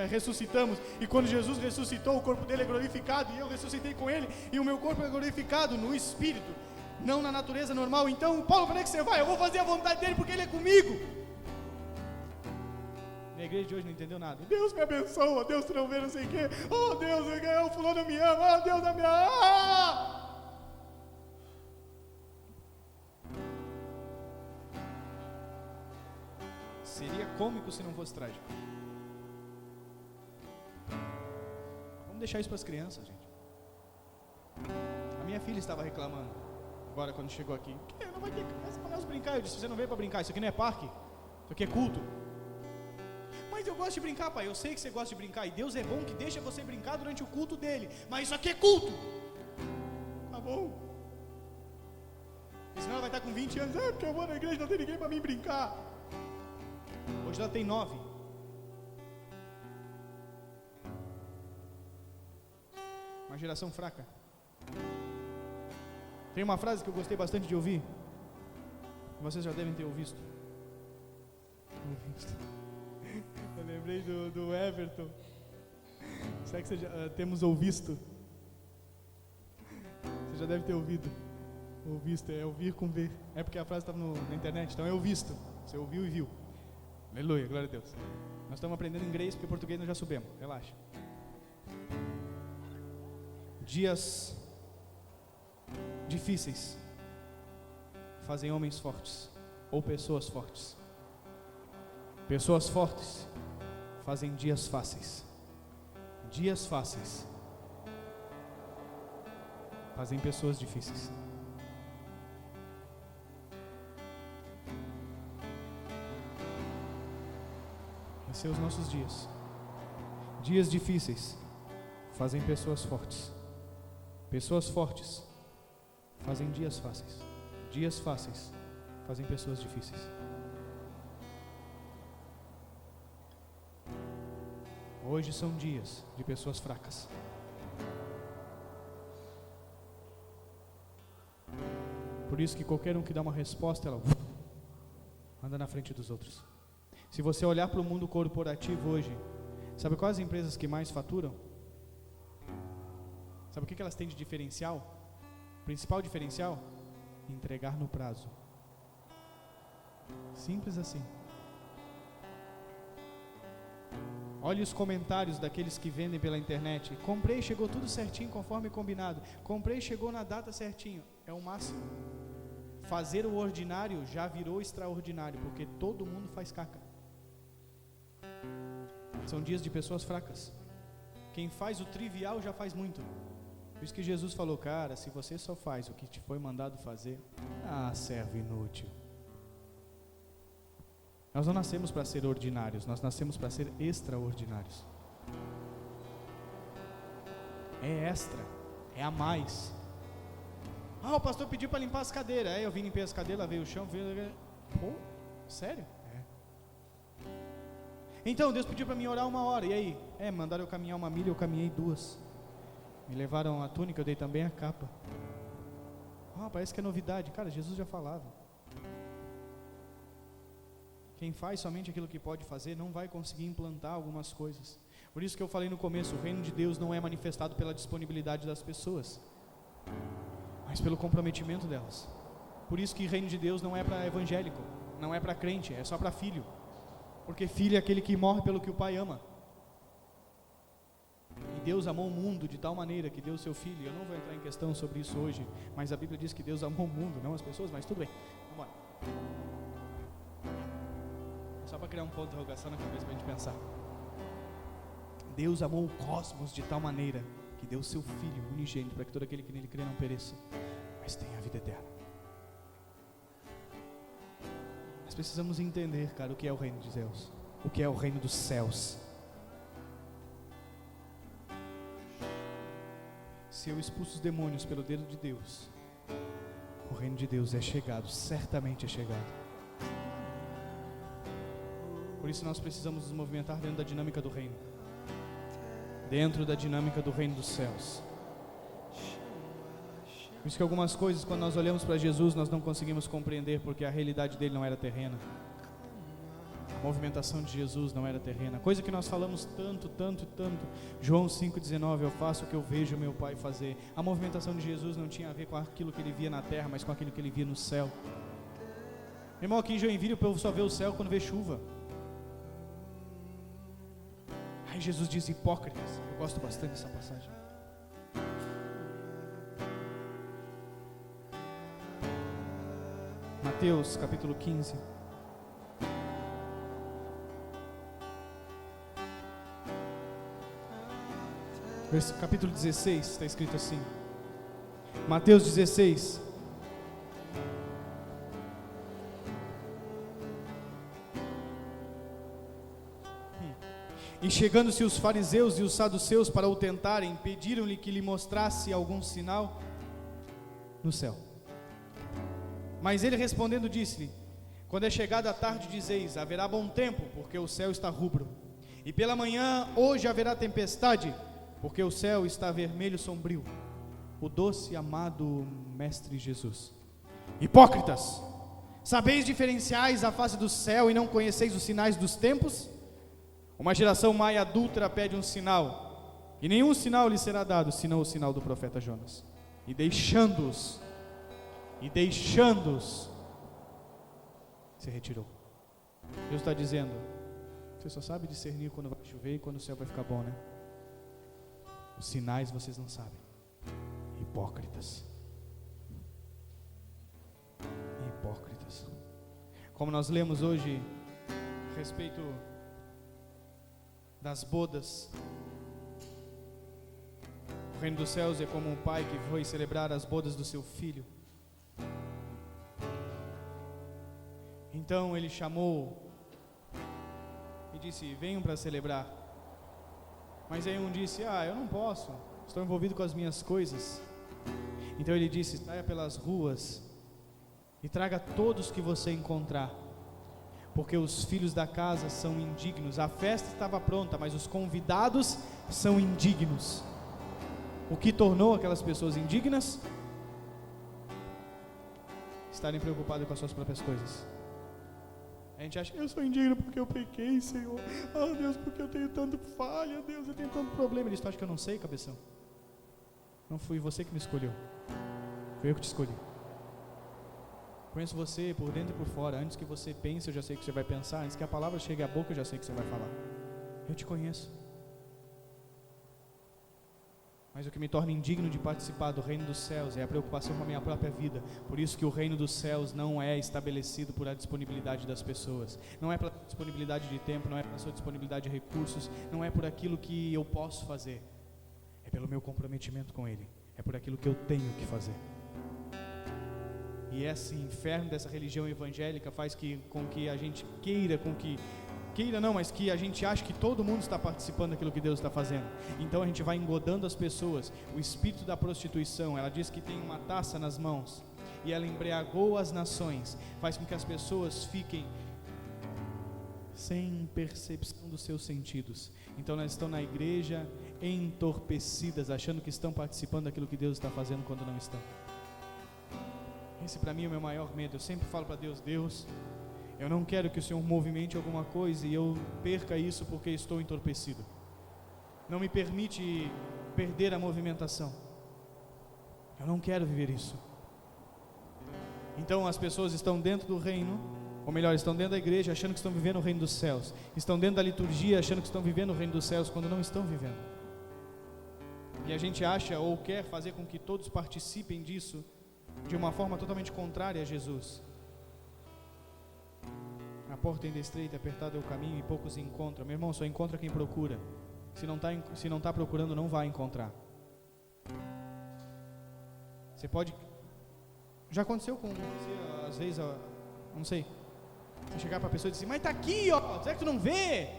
ressuscitamos. E quando Jesus ressuscitou, o corpo dele é glorificado, e eu ressuscitei com Ele, e o meu corpo é glorificado no Espírito, não na natureza normal. Então, Paulo, para onde é que você vai? Eu vou fazer a vontade dele porque ele é comigo. A igreja de hoje não entendeu nada. Deus me abençoa, Deus tu não vê não sei o quê. Oh Deus, o fulano me ama, oh Deus me ama. Seria cômico se não fosse trágico. Vamos deixar isso para as crianças, gente. A minha filha estava reclamando agora quando chegou aqui. Não vai ter criança para nós brincar. Eu disse, você não veio para brincar, isso aqui não é parque, isso aqui é culto. Mas eu gosto de brincar, pai. Eu sei que você gosta de brincar, e Deus é bom que deixa você brincar durante o culto dele. Mas isso aqui é culto. Tá bom. E senão ela vai estar com 20 anos. Porque eu vou na igreja, não tem ninguém para mim brincar. Hoje ela tem 9. Uma geração fraca. Tem uma frase que eu gostei bastante de ouvir. Vocês já devem ter ouvido. Eu lembrei do Everton. Será que temos ouvido? Você já deve ter ouvido. Ouvido é ouvir com ver. É porque a frase estava na internet. Então é ouvido. Você ouviu e viu. Aleluia, glória a Deus. Nós estamos aprendendo inglês porque português nós já soubemos. Relaxa. Dias difíceis fazem homens fortes ou pessoas fortes. Pessoas fortes fazem dias fáceis. Dias fáceis fazem pessoas difíceis. Esses são os nossos dias. Dias difíceis fazem pessoas fortes. Pessoas fortes fazem dias fáceis. Dias fáceis fazem pessoas difíceis. Hoje são dias de pessoas fracas. Por isso que qualquer um que dá uma resposta, ela anda na frente dos outros. Se você olhar para o mundo corporativo hoje, sabe quais as empresas que mais faturam? Sabe o que elas têm de diferencial? O principal diferencial? Entregar no prazo. Simples assim. Olhe os comentários daqueles que vendem pela internet. Comprei, chegou tudo certinho conforme combinado. Comprei, chegou na data certinho. É o máximo. Fazer o ordinário já virou extraordinário, porque todo mundo faz caca. São dias de pessoas fracas. Quem faz o trivial já faz muito. Por isso que Jesus falou, cara, se você só faz o que te foi mandado fazer, servo inútil. Nós não nascemos para ser ordinários, nós nascemos para ser extraordinários. É extra, é a mais. O pastor pediu para limpar as cadeiras. Eu vim limpar as cadeiras, lavei o chão. Pô, sério? Então, Deus pediu para mim orar 1 hora. E aí? Mandaram eu caminhar 1 milha, eu caminhei 2. Me levaram a túnica, eu dei também a capa. Parece que é novidade. Cara, Jesus já falava. Quem faz somente aquilo que pode fazer não vai conseguir implantar algumas coisas. Por isso que eu falei no começo, o reino de Deus não é manifestado pela disponibilidade das pessoas, mas pelo comprometimento delas. Por isso que o reino de Deus não é para evangélico, não é para crente, é só para filho. Porque filho é aquele que morre pelo que o pai ama. Deus amou o mundo de tal maneira que deu o seu Filho. Eu não vou entrar em questão sobre isso hoje, mas a Bíblia diz que Deus amou o mundo, não as pessoas, mas tudo bem, vamos lá. Só para criar um ponto de interrogação na cabeça para a gente pensar. Deus amou o cosmos de tal maneira que deu o seu Filho unigênito para que todo aquele que nele crê não pereça, mas tenha a vida eterna. Nós precisamos entender, cara, o que é o reino de Deus, o que é o reino dos céus. Se eu expulso os demônios pelo dedo de Deus, o reino de Deus é chegado, certamente é chegado. Por isso nós precisamos nos movimentar dentro da dinâmica do reino, dentro da dinâmica do reino dos céus. Por isso que algumas coisas, quando nós olhamos para Jesus, nós não conseguimos compreender, porque a realidade dele não era terrena. A movimentação de Jesus não era terrena. Coisa que nós falamos tanto. João 5,19, eu faço o que eu vejo meu Pai fazer. A movimentação de Jesus não tinha a ver com aquilo que ele via na terra, mas com aquilo que ele via no céu. Irmão, aqui em Joinville o povo só vê o céu quando vê chuva. Aí Jesus diz hipócritas. Eu gosto bastante dessa passagem. Mateus capítulo 15. Capítulo 16, está escrito assim. Mateus 16. E chegando-se os fariseus e os saduceus para o tentarem, pediram-lhe que lhe mostrasse algum sinal no céu. Mas ele respondendo disse-lhe: quando é chegada a tarde dizeis, haverá bom tempo, porque o céu está rubro. E pela manhã, hoje haverá tempestade, porque o céu está vermelho sombrio. O doce e amado Mestre Jesus. Hipócritas, sabeis diferenciais a face do céu e não conheceis os sinais dos tempos? Uma geração má e adúltera pede um sinal, e nenhum sinal lhe será dado, senão o sinal do profeta Jonas. E deixando-os, se retirou. Deus está dizendo: você só sabe discernir quando vai chover e quando o céu vai ficar bom, né? Os sinais vocês não sabem. Hipócritas. Como nós lemos hoje a respeito das bodas, o reino dos céus é como um pai que foi celebrar as bodas do seu filho. Então ele chamou e disse: venham para celebrar. Mas aí um disse: eu não posso, estou envolvido com as minhas coisas. Então ele disse: saia pelas ruas e traga todos que você encontrar, porque os filhos da casa são indignos. A festa estava pronta, mas os convidados são indignos. O que tornou aquelas pessoas indignas? Estarem preocupados com as suas próprias coisas. A gente acha: eu sou indigno porque eu pequei, Senhor. Deus, porque eu tenho tanta falha, Deus, eu tenho tanto problema. Ele diz: tu acha que eu não sei, cabeção? Não fui você que me escolheu, fui eu que te escolhi. Conheço você por dentro e por fora. Antes que você pense, eu já sei o que você vai pensar. Antes que a palavra chegue à boca, eu já sei o que você vai falar. Eu te conheço. Mas o que me torna indigno de participar do reino dos céus é a preocupação com a minha própria vida. Por isso que o reino dos céus não é estabelecido por a disponibilidade das pessoas. Não é pela disponibilidade de tempo, não é pela sua disponibilidade de recursos, não é por aquilo que eu posso fazer. É pelo meu comprometimento com Ele. É por aquilo que eu tenho que fazer. E esse inferno dessa religião evangélica faz com que a gente mas que a gente acha que todo mundo está participando daquilo que Deus está fazendo. Então a gente vai engodando as pessoas. O espírito da prostituição, ela diz que tem uma taça nas mãos e ela embriagou as nações, faz com que as pessoas fiquem sem percepção dos seus sentidos. Então elas estão na igreja entorpecidas, achando que estão participando daquilo que Deus está fazendo quando não estão. Esse para mim é o meu maior medo. Eu sempre falo para Deus: Deus, eu não quero que o Senhor movimente alguma coisa e eu perca isso porque estou entorpecido. Não me permite perder a movimentação. Eu não quero viver isso. Então as pessoas estão dentro do reino, ou melhor, estão dentro da igreja achando que estão vivendo o reino dos céus. Estão dentro da liturgia achando que estão vivendo o reino dos céus quando não estão vivendo. E a gente acha ou quer fazer com que todos participem disso de uma forma totalmente contrária a Jesus. A porta ainda é estreita, apertado é o caminho e poucos encontram. Meu irmão, só encontra quem procura. Se não está procurando, não vai encontrar. Você pode... Já aconteceu com você, às vezes, não sei, chegar para a pessoa e dizer, mas está aqui, ó, será que tu não vê?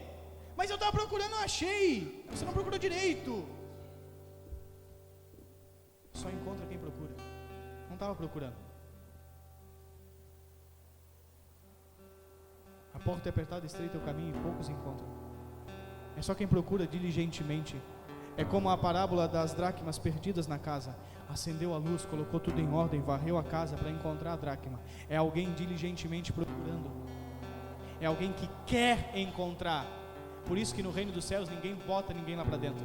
Mas eu estava procurando, não achei. Você não procurou direito. Só encontra quem procura. Não estava procurando. A porta é apertada, estreita é o caminho e poucos encontram. É só quem procura diligentemente. É como a parábola das dracmas perdidas na casa. Acendeu a luz, colocou tudo em ordem, varreu a casa para encontrar a dracma. É alguém diligentemente procurando. É alguém que quer encontrar. Por isso que no reino dos céus ninguém bota ninguém lá para dentro.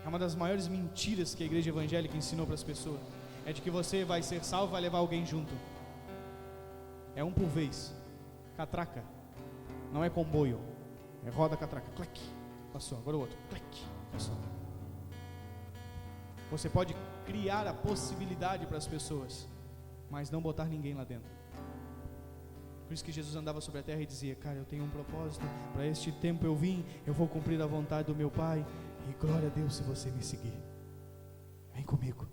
É uma das maiores mentiras que a igreja evangélica ensinou para as pessoas. É de que você vai ser salvo e vai levar alguém junto. É um por vez. Catraca. Não é comboio. É roda, catraca. Clac. Passou. Agora o outro. Clac. Passou. Você pode criar a possibilidade para as pessoas, mas não botar ninguém lá dentro. Por isso que Jesus andava sobre a terra e dizia, cara, eu tenho um propósito, para este tempo eu vim, eu vou cumprir a vontade do meu Pai, e glória a Deus se você me seguir. Vem comigo,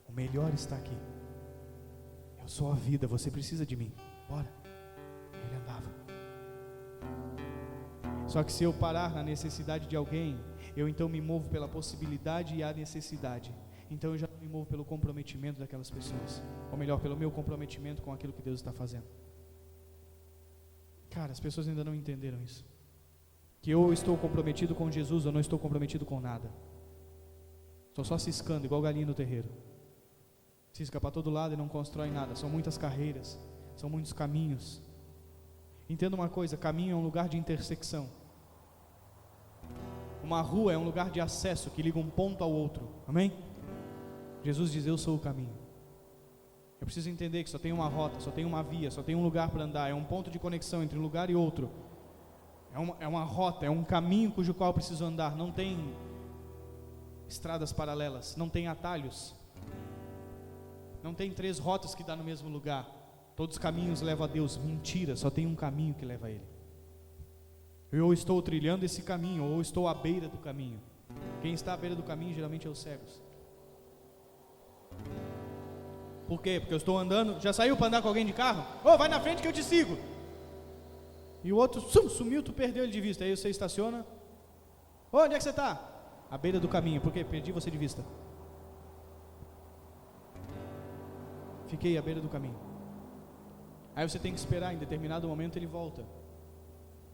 o melhor está aqui. Eu sou a vida, você precisa de mim. Bora. Ele andava. Só que se eu parar na necessidade de alguém, eu então me movo pela possibilidade e a necessidade. Então eu já não me movo pelo comprometimento daquelas pessoas, ou melhor, pelo meu comprometimento com aquilo que Deus está fazendo. Cara, as pessoas ainda não entenderam isso. Que eu estou comprometido com Jesus, ou não estou comprometido com nada. Estou só ciscando, igual galinha no terreiro. Cisca para todo lado e não constrói nada. São muitas carreiras, são muitos caminhos. Entenda uma coisa, caminho é um lugar de intersecção. Uma rua é um lugar de acesso que liga um ponto ao outro. Amém? Jesus diz, eu sou o caminho. Eu preciso entender que só tem uma rota, só tem uma via, só tem um lugar para andar. É um ponto de conexão entre um lugar e outro. É uma rota, é um caminho cujo qual eu preciso andar. Não tem estradas paralelas, não tem atalhos. Não tem 3 rotas que dá no mesmo lugar. Todos os caminhos levam a Deus. Mentira, só tem um caminho que leva a Ele. Eu estou trilhando esse caminho, ou estou à beira do caminho. Quem está à beira do caminho geralmente é os cegos. Por quê? Porque eu estou andando. Já saiu para andar com alguém de carro? Ô, vai na frente que eu te sigo. E o outro sumiu, tu perdeu ele de vista. Aí você estaciona. Ô, onde é que você está? À beira do caminho. Por quê? Perdi você de vista. Fiquei à beira do caminho. Aí você tem que esperar, em determinado momento ele volta.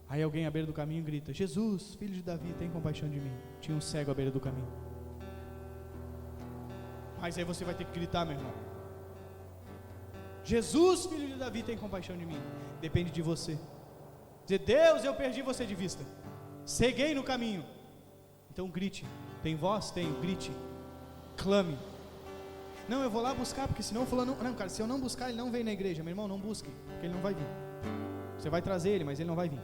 Aí alguém à beira do caminho grita, Jesus, filho de Davi, tem compaixão de mim. Tinha um cego à beira do caminho. Mas aí você vai ter que gritar, meu irmão. Jesus, filho de Davi, tem compaixão de mim. Depende de você. Dizer, Deus, eu perdi você de vista. Ceguei no caminho. Então grite. Tem voz? Tenho. Grite. Clame. Não, eu vou lá buscar, porque senão fulano... Não, cara, se eu não buscar, ele não vem na igreja. Meu irmão, não busque, porque ele não vai vir. Você vai trazer ele, mas ele não vai vir.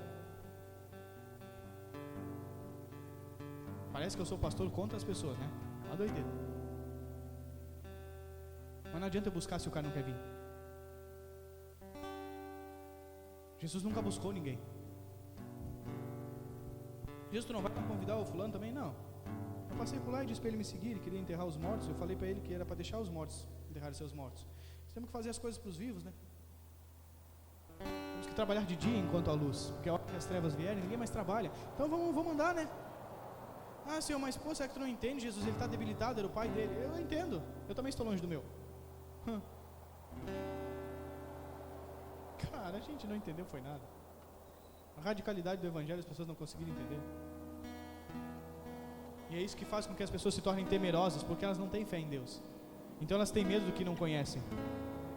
Parece que eu sou pastor contra as pessoas, né? É uma doideira. Mas não adianta eu buscar se o cara não quer vir. Jesus nunca buscou ninguém. Jesus, tu não vai convidar o fulano também? Não. Eu passei por lá e disse para ele me seguir. Ele queria enterrar os mortos. Eu falei para ele que era para deixar os mortos enterrar seus mortos. Nós temos que fazer as coisas para os vivos, né? Temos que trabalhar de dia enquanto a luz, porque a hora que as trevas vierem, ninguém mais trabalha. Então vamos andar, né? Ah, Senhor, mas pô, será que tu não entende? Jesus, ele está debilitado, era o pai dele. Eu entendo, eu também estou longe do meu. Cara, a gente não entendeu, foi nada. A radicalidade do evangelho as pessoas não conseguiram entender. E é isso que faz com que as pessoas se tornem temerosas, porque elas não têm fé em Deus. Então elas têm medo do que não conhecem.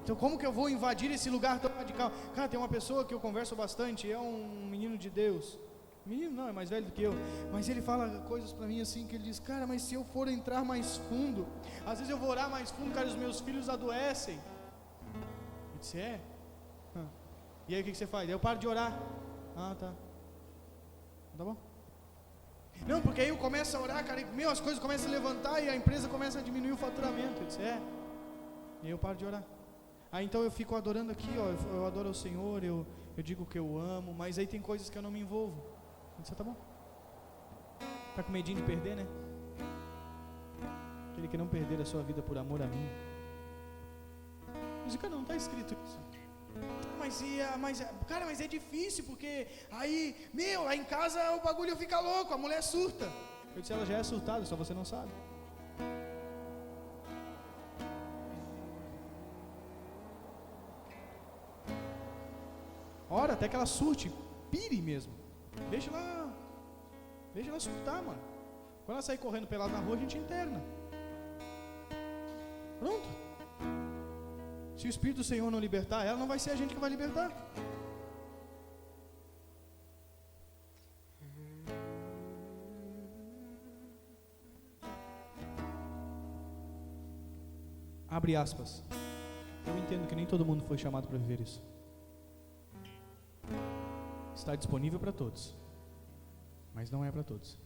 Então como que eu vou invadir esse lugar tão radical? Cara, tem uma pessoa que eu converso bastante, é um menino de Deus. Menino não, é mais velho do que eu. Mas ele fala coisas pra mim assim, que ele diz, cara, mas se eu for entrar mais fundo, às vezes eu vou orar mais fundo, cara, os meus filhos adoecem. Eu disse, é? E aí o que você faz? Eu paro de orar. Ah, tá. Tá bom? Não, porque aí eu começo a orar, cara, e as coisas começam a levantar e a empresa começa a diminuir o faturamento. Eu disse, e aí eu paro de orar. Aí então eu fico adorando aqui, eu adoro ao Senhor, eu digo que eu amo, mas aí tem coisas que eu não me envolvo. Eu disse, tá bom. Tá com medinho de perder, né? Aquele que não perder a sua vida por amor a mim. Mas, cara, não está escrito isso. Mas é difícil, porque aí, lá em casa o bagulho fica louco, a mulher surta. Eu disse, ela já é surtada, só você não sabe. Ora, até que ela surte, pire mesmo. Deixa ela surtar, mano. Quando ela sair correndo pelada na rua, a gente interna. Pronto. Se o Espírito do Senhor não libertar ela, não vai ser a gente que vai libertar. Abre aspas. Eu entendo que nem todo mundo foi chamado para viver isso. Está disponível para todos, mas não é para todos.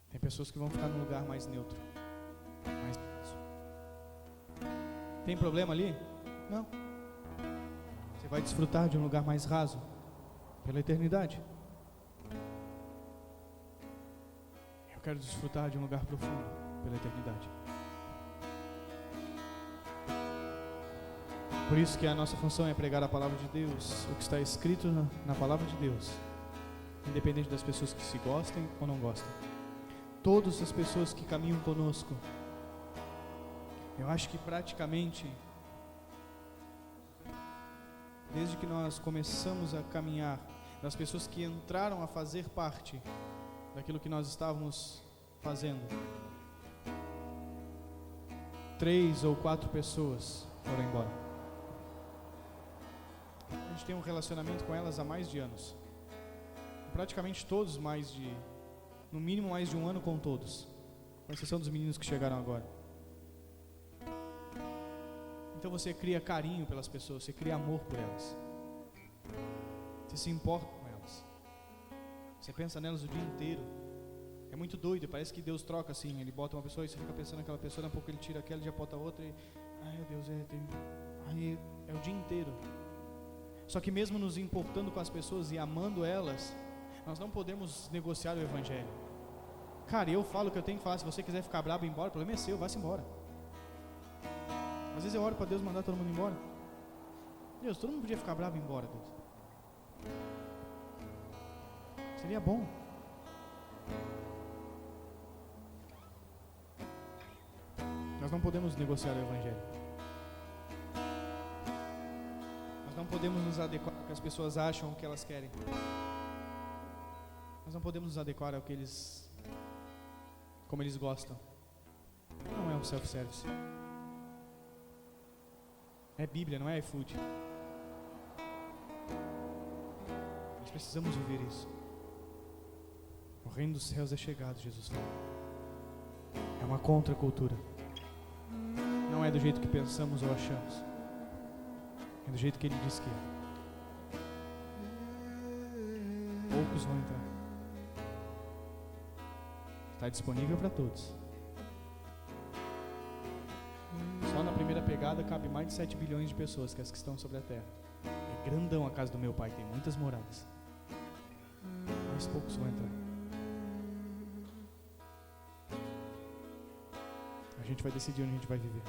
Tem pessoas que vão ficar num lugar mais neutro. Tem problema ali? Não. Você vai desfrutar de um lugar mais raso pela eternidade. Eu quero desfrutar de um lugar profundo pela eternidade. Por isso que a nossa função é pregar a palavra de Deus, o que está escrito na palavra de Deus, independente das pessoas que se gostem ou não gostem. Todas as pessoas que caminham conosco, eu acho que praticamente, desde que nós começamos a caminhar, das pessoas que entraram a fazer parte daquilo que nós estávamos fazendo, 3 ou 4 pessoas foram embora. A gente tem um relacionamento com elas há mais de anos. Praticamente todos no mínimo mais de um ano com todos, com exceção dos meninos que chegaram agora. Então você cria carinho pelas pessoas, você cria amor por elas. Você se importa com elas. Você pensa nelas o dia inteiro. É muito doido, parece que Deus troca assim, Ele bota uma pessoa e você fica pensando naquela pessoa, daqui a pouco Ele tira aquela e já bota outra e... Ai Deus, aí é o dia inteiro. Só que mesmo nos importando com as pessoas e amando elas, nós não podemos negociar o Evangelho. Cara, eu falo o que eu tenho que falar. Se você quiser ficar bravo e ir embora, o problema é seu, vá-se embora. Às vezes eu oro para Deus mandar todo mundo embora. Deus, todo mundo podia ficar bravo e ir embora, Deus. Seria bom. Nós não podemos negociar o Evangelho. Nós não podemos nos adequar ao que as pessoas acham, o que elas querem. Nós não podemos nos adequar ao que como eles gostam. Não é um self-service. É Bíblia, não é iFood. Nós precisamos viver isso. O reino dos céus é chegado, Jesus falou. É uma contracultura. Não é do jeito que pensamos ou achamos. É do jeito que Ele diz que é. Poucos vão entrar. Está disponível para todos. Só na primeira pegada cabe mais de 7 bilhões de pessoas, que as que estão sobre a terra. É grandão a casa do meu pai, tem muitas moradas. Mas poucos vão entrar. A gente vai decidir onde a gente vai viver.